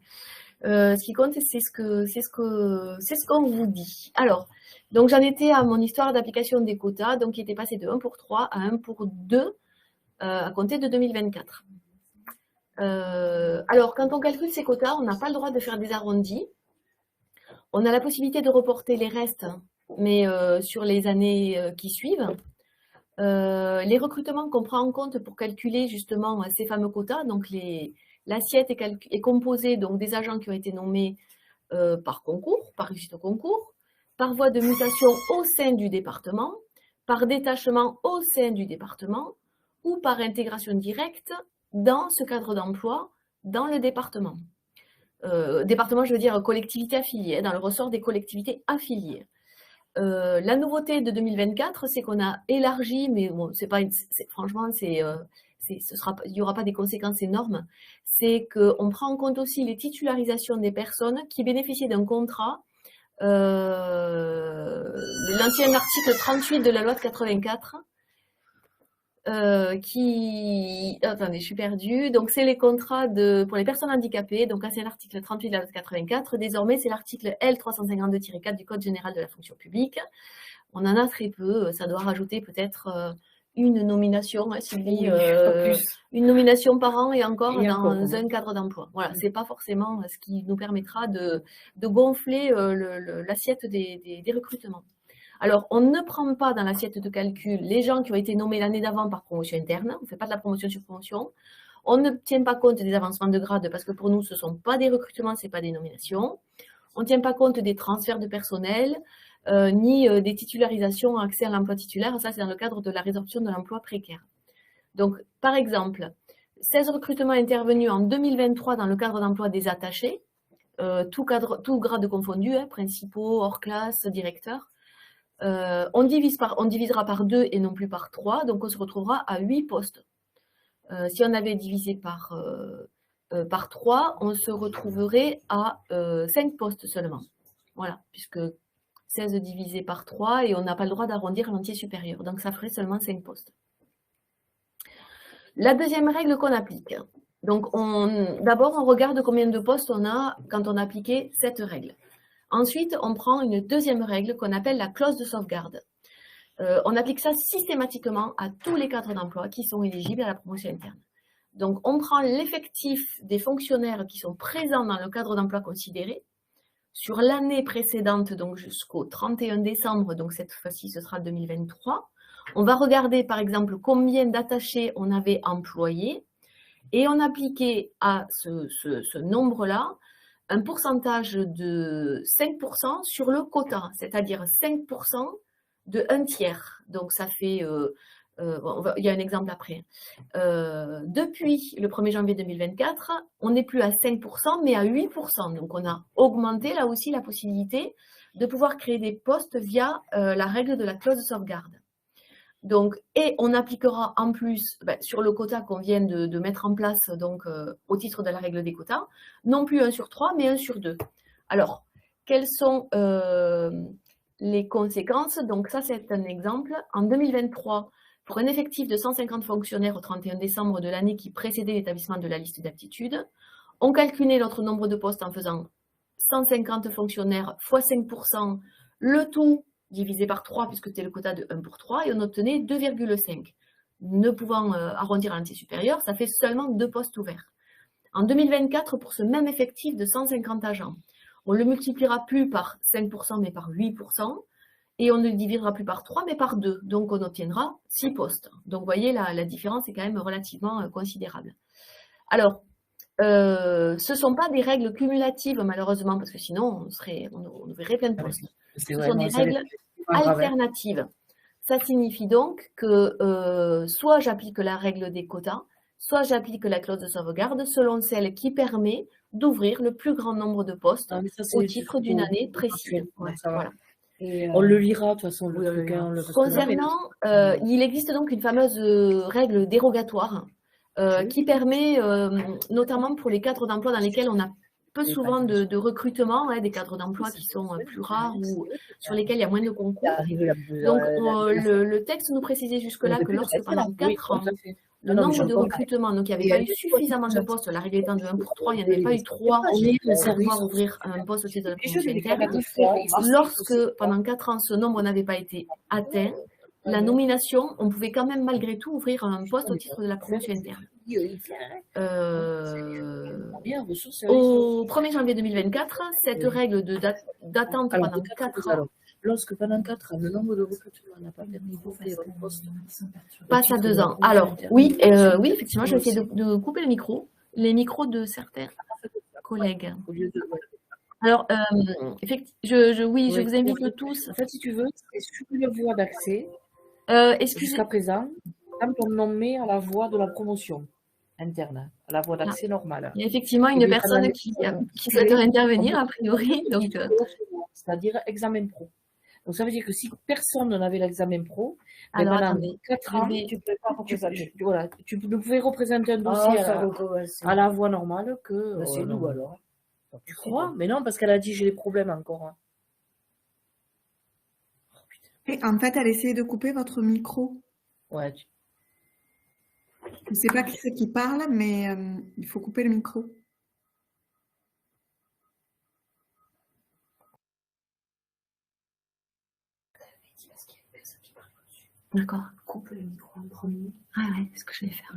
A: Ce qui compte, c'est ce qu'on vous dit. Alors, donc j'en étais à mon histoire d'application des quotas, donc qui était passé de 1 pour 3 à 1 pour 2 à compter de 2024. Alors, quand on calcule ces quotas, on n'a pas le droit de faire des arrondis. On a la possibilité de reporter les restes, mais sur les années qui suivent. Les recrutements qu'on prend en compte pour calculer justement ces fameux quotas, donc l'assiette est composée donc, des agents qui ont été nommés par concours, par réussite au concours, par voie de mutation au sein du département, par détachement au sein du département ou par intégration directe dans ce cadre d'emploi dans le département. Département, je veux dire collectivité affiliée, dans le ressort des collectivités affiliées. La nouveauté de 2024, c'est qu'on a élargi, mais bon, franchement, il n'y aura pas des conséquences énormes, c'est qu'on prend en compte aussi les titularisations des personnes qui bénéficient d'un contrat, l'ancien article 38 de la loi de 84, attendez, je suis perdue. Donc, c'est les contrats pour les personnes handicapées. Donc, là, c'est l'article 38 de la loi de 84. Désormais, c'est l'article L352-4 du Code général de la fonction publique. On en a très peu. Ça doit rajouter peut-être une nomination, hein, Sylvie, une nomination par an et encore dans un cadre d'emploi. Voilà, c'est pas forcément ce qui nous permettra de gonfler l'assiette des recrutements. Alors, on ne prend pas dans l'assiette de calcul les gens qui ont été nommés l'année d'avant par promotion interne. On ne fait pas de la promotion sur promotion. On ne tient pas compte des avancements de grade parce que pour nous, ce ne sont pas des recrutements, ce n'est pas des nominations. On ne tient pas compte des transferts de personnel, ni des titularisations, accès à l'emploi titulaire. Ça, c'est dans le cadre de la résorption de l'emploi précaire. Donc, par exemple, 16 recrutements intervenus en 2023 dans le cadre d'emploi des attachés, tout grade confondu, hein, principaux, hors classe, directeurs. On divisera par 2 et non plus par 3, donc on se retrouvera à 8 postes. Si on avait divisé par 3, on se retrouverait à 5 postes seulement. Voilà, puisque 16 divisé par 3 et on n'a pas le droit d'arrondir l'entier supérieur, donc ça ferait seulement 5 postes. La deuxième règle qu'on applique, donc d'abord on regarde combien de postes on a quand on a appliqué cette règle. Ensuite, on prend une deuxième règle qu'on appelle la clause de sauvegarde. On applique ça systématiquement à tous les cadres d'emploi qui sont éligibles à la promotion interne. Donc, on prend l'effectif des fonctionnaires qui sont présents dans le cadre d'emploi considéré sur l'année précédente, donc jusqu'au 31 décembre, donc cette fois-ci, ce sera 2023. On va regarder, par exemple, combien d'attachés on avait employés et on appliquait à ce nombre-là un pourcentage de 5% sur le quota, c'est-à-dire 5% de 1/3. Donc, ça fait, il y a un exemple après. Depuis le 1er janvier 2024, on n'est plus à 5%, mais à 8%. Donc, on a augmenté là aussi la possibilité de pouvoir créer des postes via la règle de la clause de sauvegarde. Donc, et on appliquera en plus sur le quota qu'on vient de mettre en place donc, au titre de la règle des quotas, non plus 1 sur 3, mais 1 sur 2. Alors, quelles sont les conséquences? Donc ça, c'est un exemple. En 2023, pour un effectif de 150 fonctionnaires au 31 décembre de l'année qui précédait l'établissement de la liste d'aptitudes, on calculait notre nombre de postes en faisant 150 fonctionnaires fois 5%, le tout divisé par 3, puisque c'était le quota de 1 pour 3, et on obtenait 2,5. Ne pouvant arrondir à l'entier supérieur, ça fait seulement 2 postes ouverts. En 2024, pour ce même effectif de 150 agents, on ne le multipliera plus par 5%, mais par 8%, et on ne le divisera plus par 3, mais par 2. Donc, on obtiendra 6 postes. Donc, vous voyez, la différence est quand même relativement considérable. Alors, ce ne sont pas des règles cumulatives, malheureusement, parce que sinon, on verrait plein de postes. Ce sont des règles alternatives. Ça signifie donc que soit j'applique la règle des quotas, soit j'applique la clause de sauvegarde selon celle qui permet d'ouvrir le plus grand nombre de postes au titre d'une année précise.
E: Ouais, voilà. On le lira, de toute façon.
A: Concernant, il existe donc une fameuse règle dérogatoire qui permet, notamment pour les cadres d'emploi dans lesquels on a peu souvent de recrutement, des cadres d'emploi qui sont plus rares ou sur lesquels il y a moins de concours. Donc, le texte nous précisait jusque-là que lorsque pendant 4 ans, le nombre de recrutements, donc il n'y avait pas eu suffisamment de postes, la règle étant de 1 pour 3, il n'y en avait pas eu 3 pour pouvoir ouvrir un poste au titre de la promotion interne. Lorsque pendant 4 ans, ce nombre n'avait pas été atteint, la nomination, on pouvait quand même malgré tout ouvrir un poste au titre de la promotion interne. Au 1er janvier 2024, cette règle d'attente pendant 4 ans
E: lorsque pendant 4 ans, le nombre de recrutements n'a pas permis d'ouvrir un poste,
A: passe à 2 ans. Alors, oui, effectivement, je vais essayer de couper le micro, les micros de certains collègues. Alors, effectivement, je vous invite tous.
E: En fait, si tu veux, c'est sur une voie d'accès.
A: Excusez.
E: Jusqu'à présent, on nommé à la voie de la promotion interne, à la voie d'accès normale.
A: Il y a effectivement une personne qui souhaiterait intervenir, a priori.
E: C'est-à-dire examen pro. Donc, ça veut dire que si personne n'avait l'examen pro,
A: alors, attendez,
E: 4 ans, tu ne pouvais représenter un dossier à la voie normale que...
F: c'est nous, alors.
E: Tu crois? Mais non, parce qu'elle a dit j'ai des problèmes encore.
G: Et en fait, elle essayait de couper votre micro.
E: Ouais.
G: Je ne sais pas qui c'est qui parle, mais il faut couper le micro.
A: D'accord.
F: Coupe le micro en premier.
A: Ah ouais, c'est ce que je vais faire.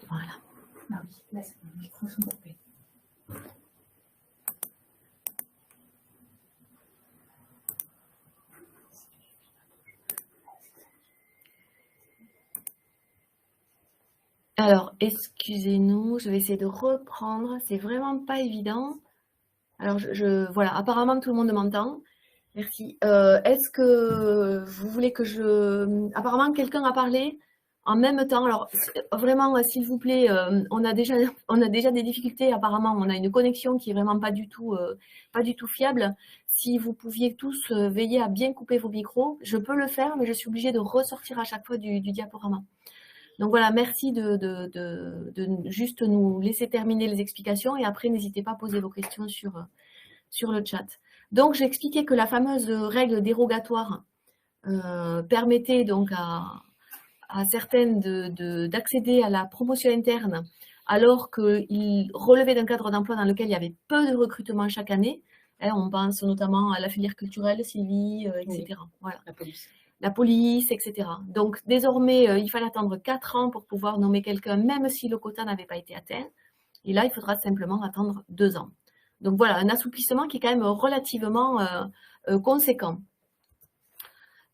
A: Voilà.
F: Ah oui, là, c'est mon micro sont coupés.
A: Alors, excusez-nous, je vais essayer de reprendre. C'est vraiment pas évident. Alors, voilà, apparemment tout le monde m'entend. Merci. Est-ce que vous voulez que apparemment, quelqu'un a parlé en même temps. Alors, vraiment, s'il vous plaît, on a déjà des difficultés. Apparemment, on a une connexion qui est vraiment pas du tout fiable. Si vous pouviez tous veiller à bien couper vos micros, je peux le faire, mais je suis obligée de ressortir à chaque fois du diaporama. Donc voilà, merci de juste nous laisser terminer les explications et après, n'hésitez pas à poser vos questions sur le chat. Donc, j'ai expliqué que la fameuse règle dérogatoire permettait donc à certaines d'accéder à la promotion interne alors qu'ils relevaient d'un cadre d'emploi dans lequel il y avait peu de recrutement chaque année. On pense notamment à la filière culturelle, Sylvie, etc. Oui. Voilà. La police, etc. Donc, désormais, il fallait attendre 4 ans pour pouvoir nommer quelqu'un, même si le quota n'avait pas été atteint. Et là, il faudra simplement attendre 2 ans. Donc, voilà, un assouplissement qui est quand même relativement conséquent.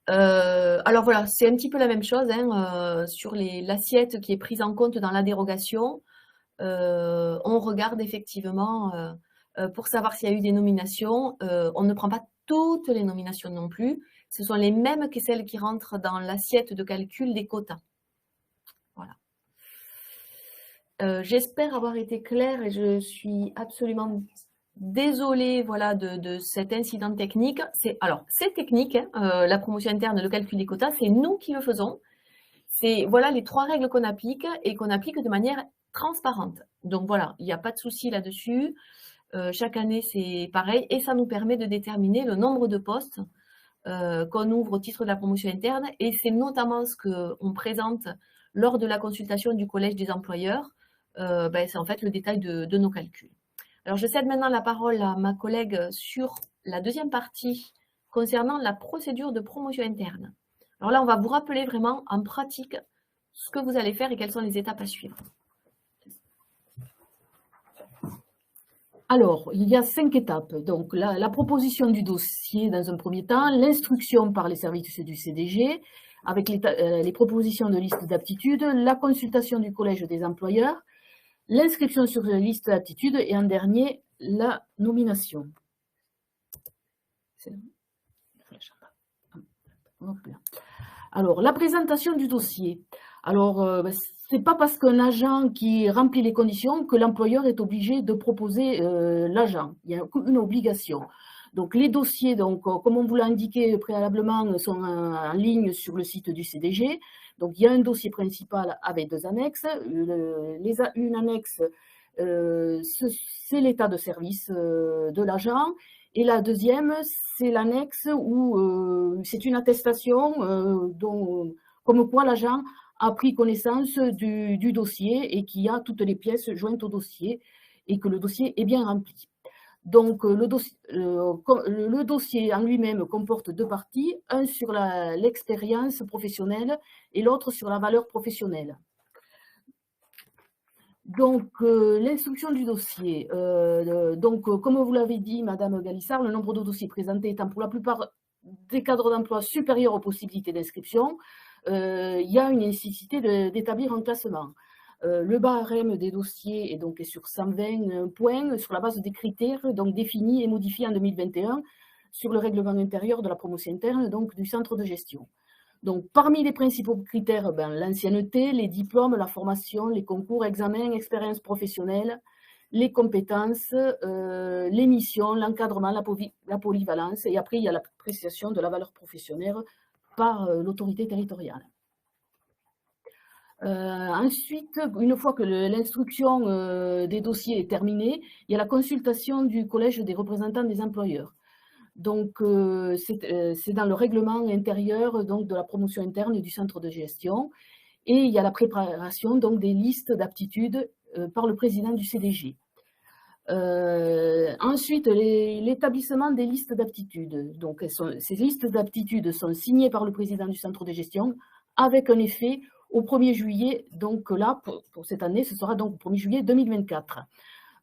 A: Alors, voilà, c'est un petit peu la même chose sur l'assiette qui est prise en compte dans la dérogation. On regarde effectivement, pour savoir s'il y a eu des nominations, on ne prend pas toutes les nominations non plus. Ce sont les mêmes que celles qui rentrent dans l'assiette de calcul des quotas. Voilà. J'espère avoir été claire et je suis absolument désolée voilà, de cet incident technique. Alors, c'est technique, la promotion interne, le calcul des quotas, c'est nous qui le faisons. C'est voilà les 3 règles qu'on applique et qu'on applique de manière transparente. Donc voilà, il n'y a pas de souci là-dessus. Chaque année, c'est pareil et ça nous permet de déterminer le nombre de postes qu'on ouvre au titre de la promotion interne et c'est notamment ce qu'on présente lors de la consultation du collège des employeurs, c'est en fait le détail de nos calculs. Alors je cède maintenant la parole à ma collègue sur la deuxième partie concernant la procédure de promotion interne. Alors là, on va vous rappeler vraiment en pratique ce que vous allez faire et quelles sont les étapes à suivre.
C: Alors, il y a 5 étapes. Donc, la proposition du dossier dans un premier temps, l'instruction par les services du CDG, avec les propositions de liste d'aptitudes, la consultation du collège des employeurs, l'inscription sur la liste d'aptitudes et en dernier, la nomination. Alors, la présentation du dossier. Alors, c'est pas parce qu'un agent qui remplit les conditions que l'employeur est obligé de proposer l'agent. Il y a une obligation. Donc, les dossiers, donc, comme on vous l'a indiqué préalablement, sont en ligne sur le site du CDG. Donc, il y a un dossier principal avec 2 annexes. Une annexe, c'est l'état de service de l'agent. Et la deuxième, c'est l'annexe où c'est une attestation comme quoi l'agent a pris connaissance du dossier et qui a toutes les pièces jointes au dossier et que le dossier est bien rempli. Donc, le dossier en lui-même comporte 2 parties, un sur l'expérience professionnelle et l'autre sur la valeur professionnelle. Donc, l'instruction du dossier. Comme vous l'avez dit, Madame Galissard, le nombre de dossiers présentés étant pour la plupart des cadres d'emploi supérieurs aux possibilités d'inscription, il y a une nécessité d'établir un classement. Le barème des dossiers est sur 120 points sur la base des critères donc définis et modifiés en 2021 sur le règlement intérieur de la promotion interne donc du centre de gestion. Donc, parmi les principaux critères, l'ancienneté, les diplômes, la formation, les concours, examens, expériences professionnelles, les compétences, les missions, l'encadrement, la polyvalence, et après, il y a l'appréciation de la valeur professionnelle par l'autorité territoriale. Ensuite, une fois que l'instruction des dossiers est terminée, il y a la consultation du collège des représentants des employeurs. Donc, c'est dans le règlement intérieur donc, de la promotion interne du centre de gestion. Et il y a la préparation donc, des listes d'aptitudes par le président du CDG. Ensuite, l'établissement des listes d'aptitudes. Donc, ces listes d'aptitudes sont signées par le président du centre de gestion avec un effet au 1er juillet. Donc là, pour cette année, ce sera donc au 1er juillet 2024.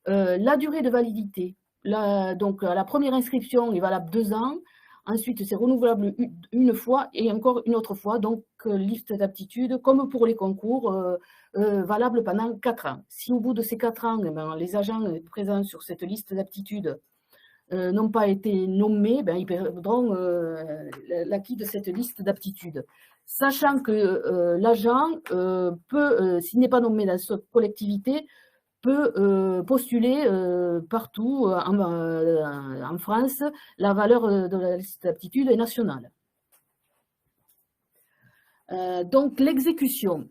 C: La durée de validité. Donc, la première inscription est valable 2 ans. Ensuite, c'est renouvelable une fois et encore une autre fois. Donc, liste d'aptitudes, comme pour les concours, valable pendant 4 ans. Si au bout de ces 4 ans, les agents présents sur cette liste d'aptitudes n'ont pas été nommés, ils perdront l'acquis de cette liste d'aptitudes. Sachant que l'agent peut, s'il n'est pas nommé dans cette collectivité, peut postuler partout en France. La valeur de la liste d'aptitude est nationale. Donc, l'exécution.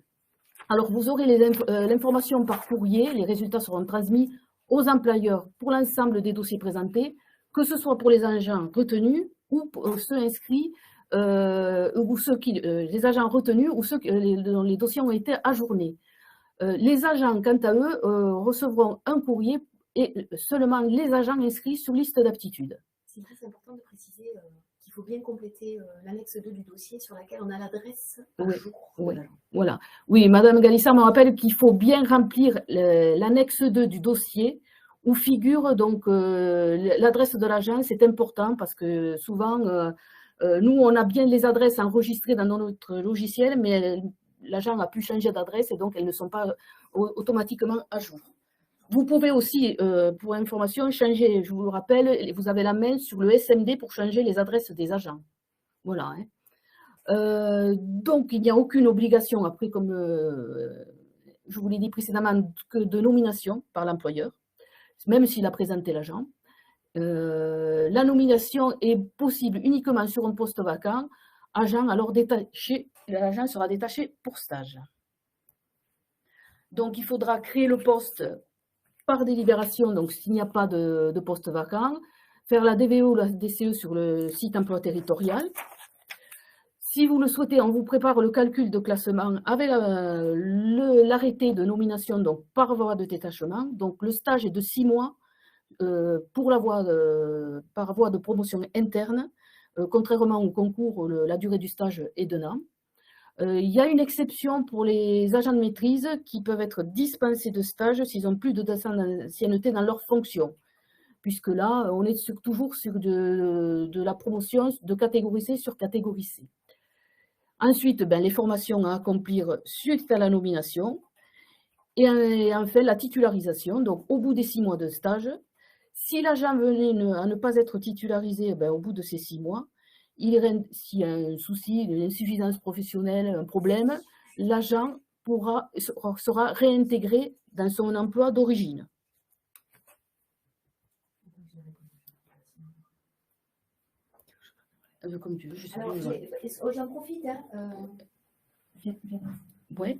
C: Alors, vous aurez l'information par courrier. Les résultats seront transmis aux employeurs pour l'ensemble des dossiers présentés, que ce soit pour les agents retenus ou pour ceux inscrits, ou les agents retenus ou ceux dont les dossiers ont été ajournés. Les agents, quant à eux, recevront un courrier et seulement les agents inscrits sur liste d'aptitudes.
A: C'est très important de préciser qu'il faut bien compléter l'annexe 2 du dossier sur laquelle on a l'adresse par jour.
C: Voilà. Oui, Madame Galissard me rappelle qu'il faut bien remplir l'annexe 2 du dossier où figure donc l'adresse de l'agent. C'est important parce que souvent, nous, on a bien les adresses enregistrées dans notre logiciel, mais l'agent a pu changer d'adresse et donc elles ne sont pas automatiquement à jour. Vous pouvez aussi, pour information, changer, je vous le rappelle, vous avez la main sur le SMD pour changer les adresses des agents. Voilà. Donc, il n'y a aucune obligation, après, comme je vous l'ai dit précédemment, que de nomination par l'employeur, même s'il a présenté l'agent. La nomination est possible uniquement sur un poste vacant. Agent alors détaché, l'agent sera détaché pour stage. Donc, il faudra créer le poste par délibération, donc s'il n'y a pas de poste vacant, faire la DVO ou la DCE sur le site emploi territorial. Si vous le souhaitez, on vous prépare le calcul de classement avec l'arrêté de nomination donc par voie de détachement. Donc, le stage est de 6 mois pour par voie de promotion interne. Contrairement au concours, la durée du stage est d'1 an. Il y a une exception pour les agents de maîtrise qui peuvent être dispensés de stage s'ils ont plus de 2 ans d'ancienneté dans leur fonction. Puisque là, on est toujours sur de la promotion de catégorie C sur catégorie C. Ensuite, les formations à accomplir suite à la nomination. Et enfin, la titularisation, donc au bout des 6 mois de stage. Si l'agent venait à ne pas être titularisé au bout de ces 6 mois, s'il y a un souci, une insuffisance professionnelle, un problème, l'agent sera réintégré dans son emploi d'origine. Comme tu veux, je sais pas.
A: J'en profite.
C: Ouais.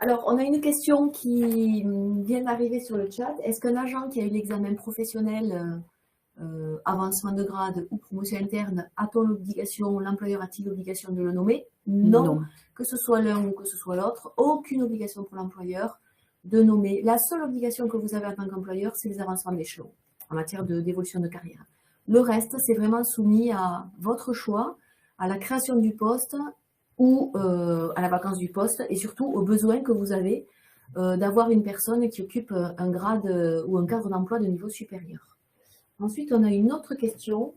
A: Alors, on a une question qui vient d'arriver sur le chat. Est-ce qu'un agent qui a eu l'examen professionnel, avancement de grade ou promotion interne, a-t-on l'obligation, l'employeur a-t-il l'obligation de le nommer? Non. Que ce soit l'un ou que ce soit l'autre, aucune obligation pour l'employeur. de nommer. La seule obligation que vous avez en tant qu'employeur, c'est les avancements d'échelon en matière d'évolution de carrière. Le reste, c'est vraiment soumis à votre choix, à la création du poste ou à la vacance du poste et surtout aux besoins que vous avez d'avoir une personne qui occupe un grade ou un cadre d'emploi de niveau supérieur. Ensuite, on a une autre question.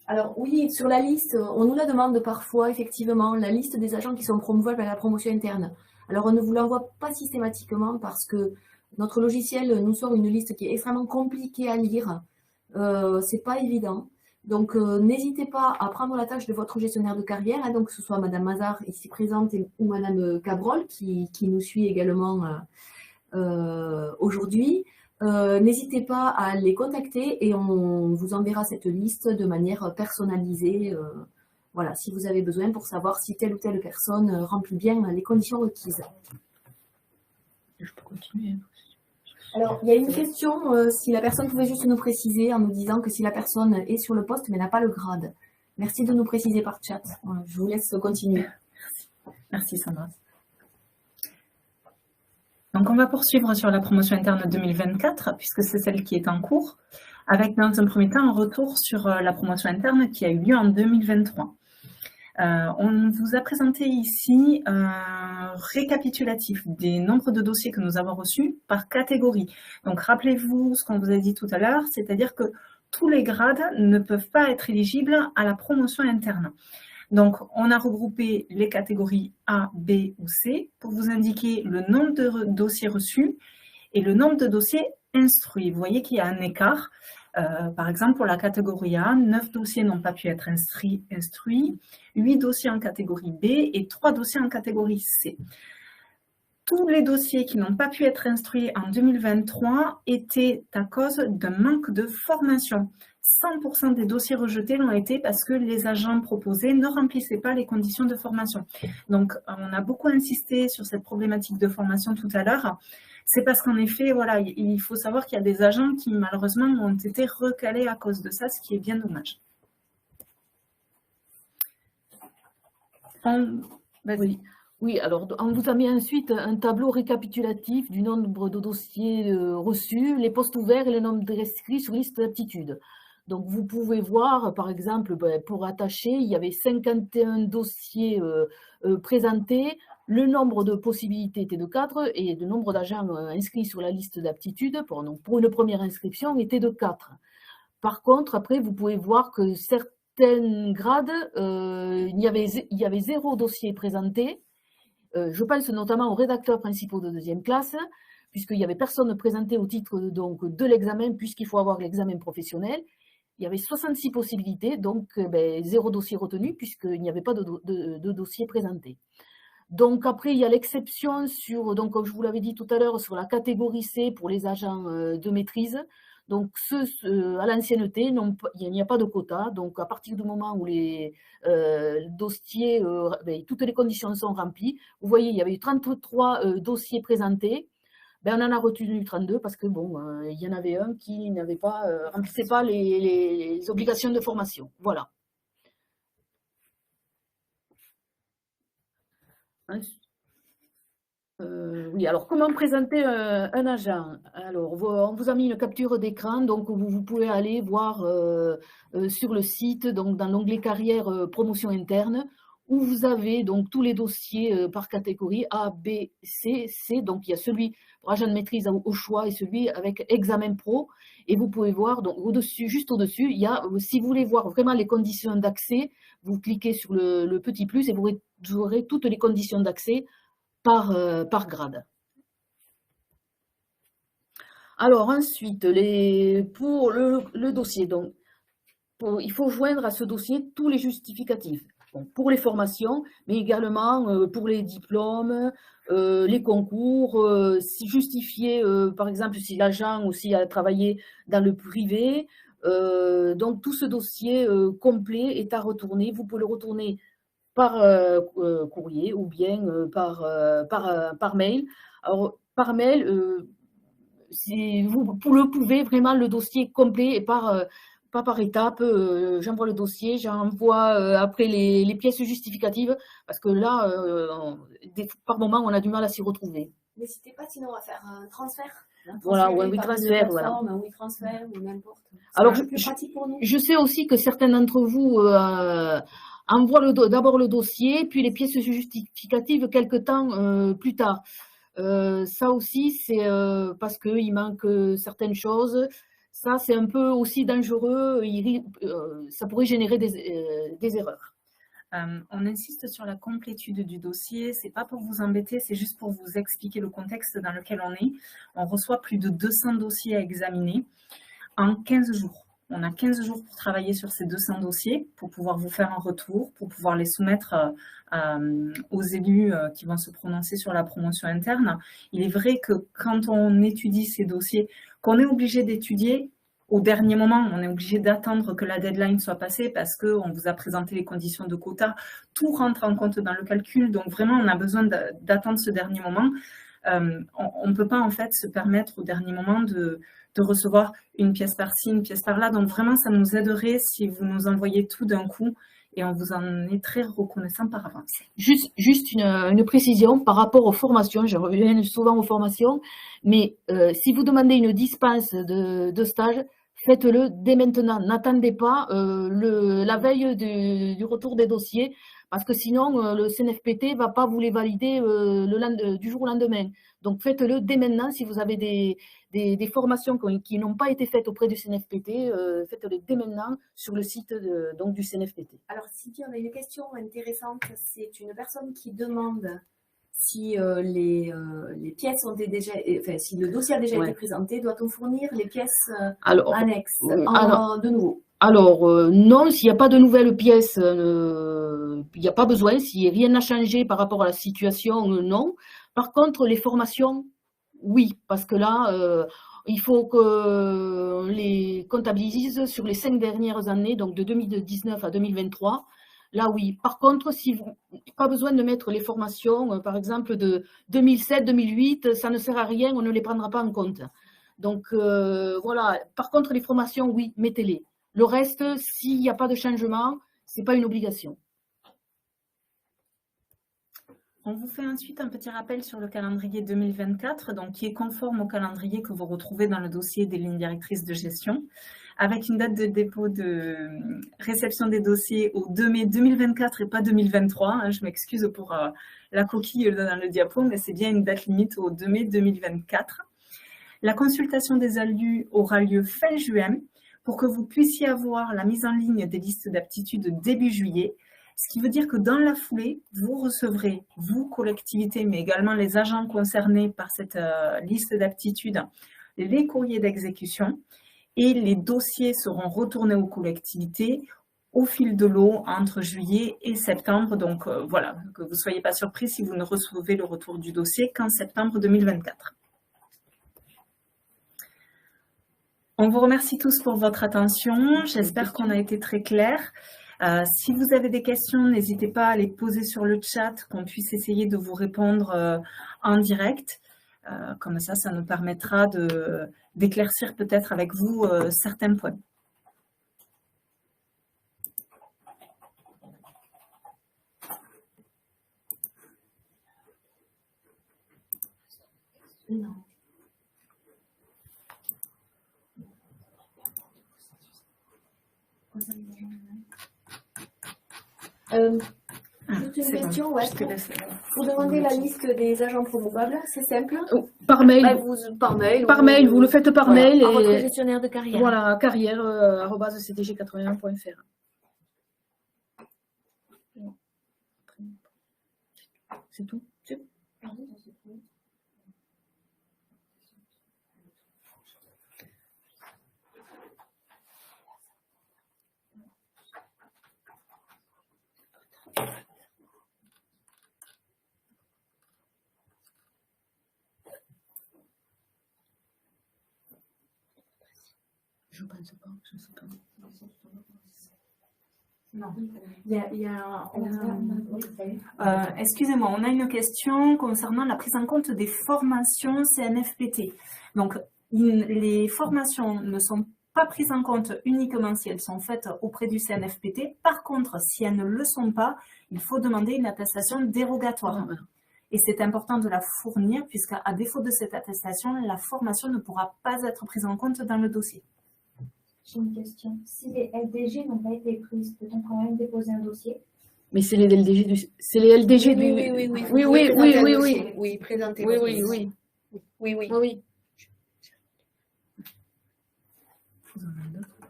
A: Alors oui, sur la liste, on nous la demande parfois, effectivement, la liste des agents qui sont promouvables à la promotion interne. Alors on ne vous l'envoie pas systématiquement parce que notre logiciel nous sort une liste qui est extrêmement compliquée à lire. C'est pas évident. Donc n'hésitez pas à prendre la tâche de votre gestionnaire de carrière, hein, donc que ce soit Madame Mazar ici présente ou Madame Cabrol qui nous suit également aujourd'hui. N'hésitez pas à les contacter et on vous enverra cette liste de manière personnalisée. Voilà, si vous avez besoin pour savoir si telle ou telle personne remplit bien les conditions requises.
C: Je peux continuer.
A: Alors, il y a une question, si la personne pouvait juste nous préciser en nous disant que si la personne est sur le poste mais n'a pas le grade. Merci de nous préciser par chat. Voilà, je vous laisse continuer.
B: Merci Sandra. Donc, on va poursuivre sur la promotion interne 2024, puisque c'est celle qui est en cours, avec dans un premier temps un retour sur la promotion interne qui a eu lieu en 2023. On vous a présenté ici un récapitulatif des nombres de dossiers que nous avons reçus par catégorie. Donc, rappelez-vous ce qu'on vous a dit tout à l'heure, c'est-à-dire que tous les grades ne peuvent pas être éligibles à la promotion interne. Donc, on a regroupé les catégories A, B ou C pour vous indiquer le nombre de dossiers reçus et le nombre de dossiers instruits. Vous voyez qu'il y a un écart. Par exemple, pour la catégorie A, 9 dossiers n'ont pas pu être instruits, 8 dossiers en catégorie B et 3 dossiers en catégorie C. Tous les dossiers qui n'ont pas pu être instruits en 2023 étaient à cause d'un manque de formation. 100% des dossiers rejetés l'ont été parce que les agents proposés ne remplissaient pas les conditions de formation. Donc, on a beaucoup insisté sur cette problématique de formation tout à l'heure. C'est parce qu'en effet, voilà, il faut savoir qu'il y a des agents qui, malheureusement, ont été recalés à cause de ça, ce qui est bien dommage.
C: Oui, alors on vous a mis ensuite un tableau récapitulatif du nombre de dossiers reçus, les postes ouverts et le nombre d'inscrits sur liste d'aptitude. Donc, vous pouvez voir, par exemple, pour attacher, il y avait 51 dossiers présentés, le nombre de possibilités était de 4 et le nombre d'agents inscrits sur la liste d'aptitude pour une première inscription était de 4. Par contre, après, vous pouvez voir que certains grades, il y avait 0 dossier présenté. Je pense notamment aux rédacteurs principaux de deuxième classe, puisqu'il n'y avait personne présenté au titre donc, de l'examen, puisqu'il faut avoir l'examen professionnel. Il y avait 66 possibilités, donc 0 dossier retenu, puisqu'il n'y avait pas de dossier présenté. Donc après, il y a l'exception sur, donc comme je vous l'avais dit tout à l'heure, sur la catégorie C pour les agents de maîtrise. Donc à l'ancienneté, il n'y a pas de quota. Donc à partir du moment où les dossiers, toutes les conditions sont remplies, vous voyez, il y avait eu 33 dossiers présentés. On en a retenu 32 parce que bon, il y en avait un qui n'avait pas, remplissait pas les obligations de formation. Voilà. Oui, alors comment présenter un agent? Alors, on vous a mis une capture d'écran, donc vous pouvez aller voir sur le site, donc dans l'onglet carrière promotion interne, où vous avez donc tous les dossiers par catégorie A, B, C, C. Donc il y a celui pour agent de maîtrise au choix et celui avec examen pro. Et vous pouvez voir donc au-dessus, juste au-dessus, il y a, si vous voulez voir vraiment les conditions d'accès, vous cliquez sur le petit plus et vous aurez toutes les conditions d'accès par grade. Alors ensuite, pour le dossier, donc, il faut joindre à ce dossier tous les justificatifs. Bon, pour les formations, mais également pour les diplômes, les concours, si justifié, par exemple, si l'agent aussi a travaillé dans le privé. Donc tout ce dossier complet est à retourner. Vous pouvez le retourner par courrier ou bien par mail. Alors, par mail, si vous le pouvez, vraiment le dossier complet et par pas par étapes. J'envoie le dossier, j'envoie après les pièces justificatives, parce que là, par moment, on a du mal à s'y retrouver.
A: N'hésitez pas sinon à faire un transfert.
C: Voilà, ou un
A: WeTransfer,
C: voilà.
A: Un WeTransfer ou n'importe.
C: Alors,
A: plus pratique pour nous.
C: je sais aussi que certains d'entre vous envoient d'abord le dossier, puis les pièces justificatives quelque temps plus tard. Ça aussi, c'est parce qu'il manque certaines choses. Ça, c'est un peu aussi dangereux. Ça pourrait générer des erreurs.
B: On insiste sur la complétude du dossier. C'est pas pour vous embêter, c'est juste pour vous expliquer le contexte dans lequel on est. On reçoit plus de 200 dossiers à examiner en 15 jours. On a 15 jours pour travailler sur ces 200 dossiers, pour pouvoir vous faire un retour, pour pouvoir les soumettre aux élus qui vont se prononcer sur la promotion interne. Il est vrai que quand on étudie ces dossiers, qu'on est obligé d'étudier au dernier moment, on est obligé d'attendre que la deadline soit passée parce qu'on vous a présenté les conditions de quota. Tout rentre en compte dans le calcul, donc vraiment on a besoin d'attendre ce dernier moment. On ne peut pas en fait se permettre au dernier moment de recevoir une pièce par-ci, une pièce par-là. Donc vraiment, ça nous aiderait si vous nous envoyez tout d'un coup et on vous en est très reconnaissant par avance.
C: Juste une précision par rapport aux formations. Je reviens souvent aux formations, mais si vous demandez une dispense de stage, faites-le dès maintenant. N'attendez pas la veille du retour des dossiers, parce que sinon, le CNFPT ne va pas vous les valider du jour au lendemain. Donc, faites-le dès maintenant. Si vous avez des formations qui n'ont pas été faites auprès du CNFPT, faites-le dès maintenant sur le site donc du CNFPT.
A: Alors, Sylvie, on a une question intéressante. C'est une personne qui demande si les pièces ont été déjà, enfin, si le dossier a déjà été présenté, doit-on fournir les pièces annexes de nouveau?
C: Alors, non, s'il n'y a pas de nouvelles pièces, il n'y a pas besoin. Si rien n'a changé par rapport à la situation, non. Par contre, les formations, oui, parce que là, il faut qu'on les comptabilise sur les 5 dernières années, donc de 2019 à 2023. Là, oui. Par contre, si vous n'avez pas besoin de mettre les formations, par exemple, de 2007, 2008, ça ne sert à rien, on ne les prendra pas en compte. Donc, voilà. Par contre, les formations, oui, mettez-les. Le reste, s'il n'y a pas de changement, ce n'est pas une obligation.
B: On vous fait ensuite un petit rappel sur le calendrier 2024, donc qui est conforme au calendrier que vous retrouvez dans le dossier des lignes directrices de gestion, avec une date de dépôt de réception des dossiers au 2 mai 2024 et pas 2023. Hein, je m'excuse pour la coquille dans le diapo, mais c'est bien une date limite au 2 mai 2024. La consultation des élus aura lieu fin juin pour que vous puissiez avoir la mise en ligne des listes d'aptitudes début juillet. Ce qui veut dire que dans la foulée, vous recevrez, vous, collectivités, mais également les agents concernés par cette liste d'aptitudes, les courriers d'exécution et les dossiers seront retournés aux collectivités au fil de l'eau entre juillet et septembre. Donc voilà, que vous ne soyez pas surpris si vous ne recevez le retour du dossier qu'en septembre 2024. On vous remercie tous pour votre attention. J'espère qu'on a été très clair. Si vous avez des questions, n'hésitez pas à les poser sur le chat, qu'on puisse essayer de vous répondre en direct. Comme ça, ça nous permettra d'éclaircir peut-être avec vous certains points.
A: Non. Juste une question, vous demandez la liste des agents promouvables, c'est simple.
C: Par mail.
A: Par mail,
C: vous le faites par
A: voilà,
C: mail.
A: À votre gestionnaire de carrière.
C: Voilà, carrière @cdg81.fr. C'est tout. Je pense pas, je ne sais pas.
B: Non. Excusez-moi, on a une question concernant la prise en compte des formations CNFPT. Donc, les formations ne sont pas prises en compte uniquement si elles sont faites auprès du CNFPT. Par contre, si elles ne le sont pas, il faut demander une attestation dérogatoire. Et c'est important de la fournir puisqu'à défaut de cette attestation, la formation ne pourra pas être prise en compte dans le dossier.
D: J'ai une question. Si les LDG n'ont pas été prises, peut-on quand même déposer un dossier?
C: Mais c'est les LDG du... C'est les LDG du...
A: Oui, présentez
C: Oui,
A: votre
C: oui,
A: dossier.
C: oui.
A: Oui, oui.
C: Oui.
B: Vous en avez d'autres ou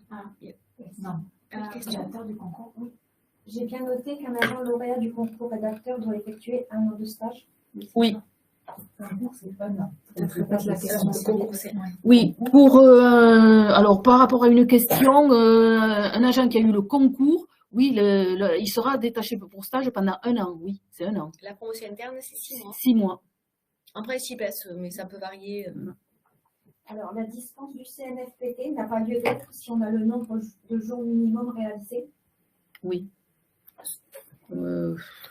B: pas?
D: Non.
A: Question.
D: Rédacteur du concours, oui. J'ai bien noté qu'un agent lauréat du concours rédacteur doit effectuer 1 an de stage.
C: Oui.
G: C'est pas non.
C: Oui, pour alors par rapport à une question, un agent qui a eu le concours, oui, il sera détaché pour stage pendant 1 an, oui, c'est 1 an.
A: La promotion interne, c'est 6 mois.
C: 6 mois.
A: En principe, mais ça peut varier.
D: Alors, la dispense du CNFPT n'a pas lieu d'être si on a le nombre de jours minimum réalisés.
C: Oui.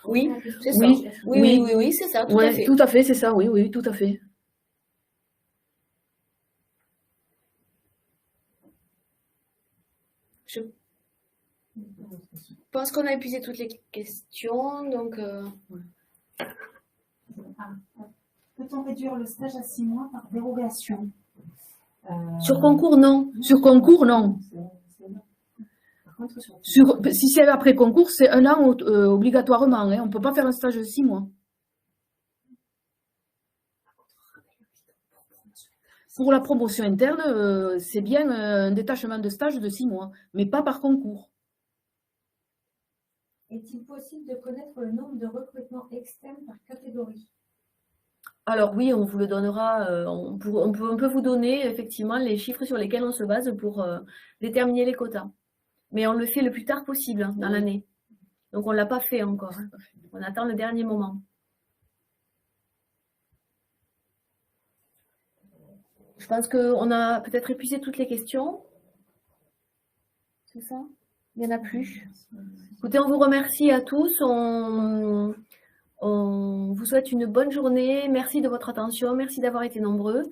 A: Oui, c'est
C: oui,
A: ça. Oui, c'est ça, tout à fait.
C: Tout à fait, c'est ça, oui, oui, tout à fait.
A: Je pense qu'on a épuisé toutes les questions, donc...
B: Peut-on réduire le stage à 6 mois par dérogation?
C: Sur concours, non. Sur concours, non.
B: Par contre,
C: Si c'est après concours, c'est 1 an obligatoirement. Hein. On ne peut pas faire un stage de 6 mois. Pour la promotion interne, c'est bien un détachement de stage de 6 mois, mais pas par concours.
D: Est-il possible de connaître le nombre de recrutements externes par catégorie?
A: Alors oui, on vous le donnera, on peut vous donner effectivement les chiffres sur lesquels on se base pour déterminer les quotas. Mais on le fait le plus tard possible dans l'année. Donc on ne l'a pas fait encore. Hein. On attend le dernier moment. Je pense qu'on a peut-être épuisé toutes les questions. C'est ça? Il n'y en a plus. Écoutez, on vous remercie à tous. On vous souhaite une bonne journée. Merci de votre attention. Merci d'avoir été nombreux.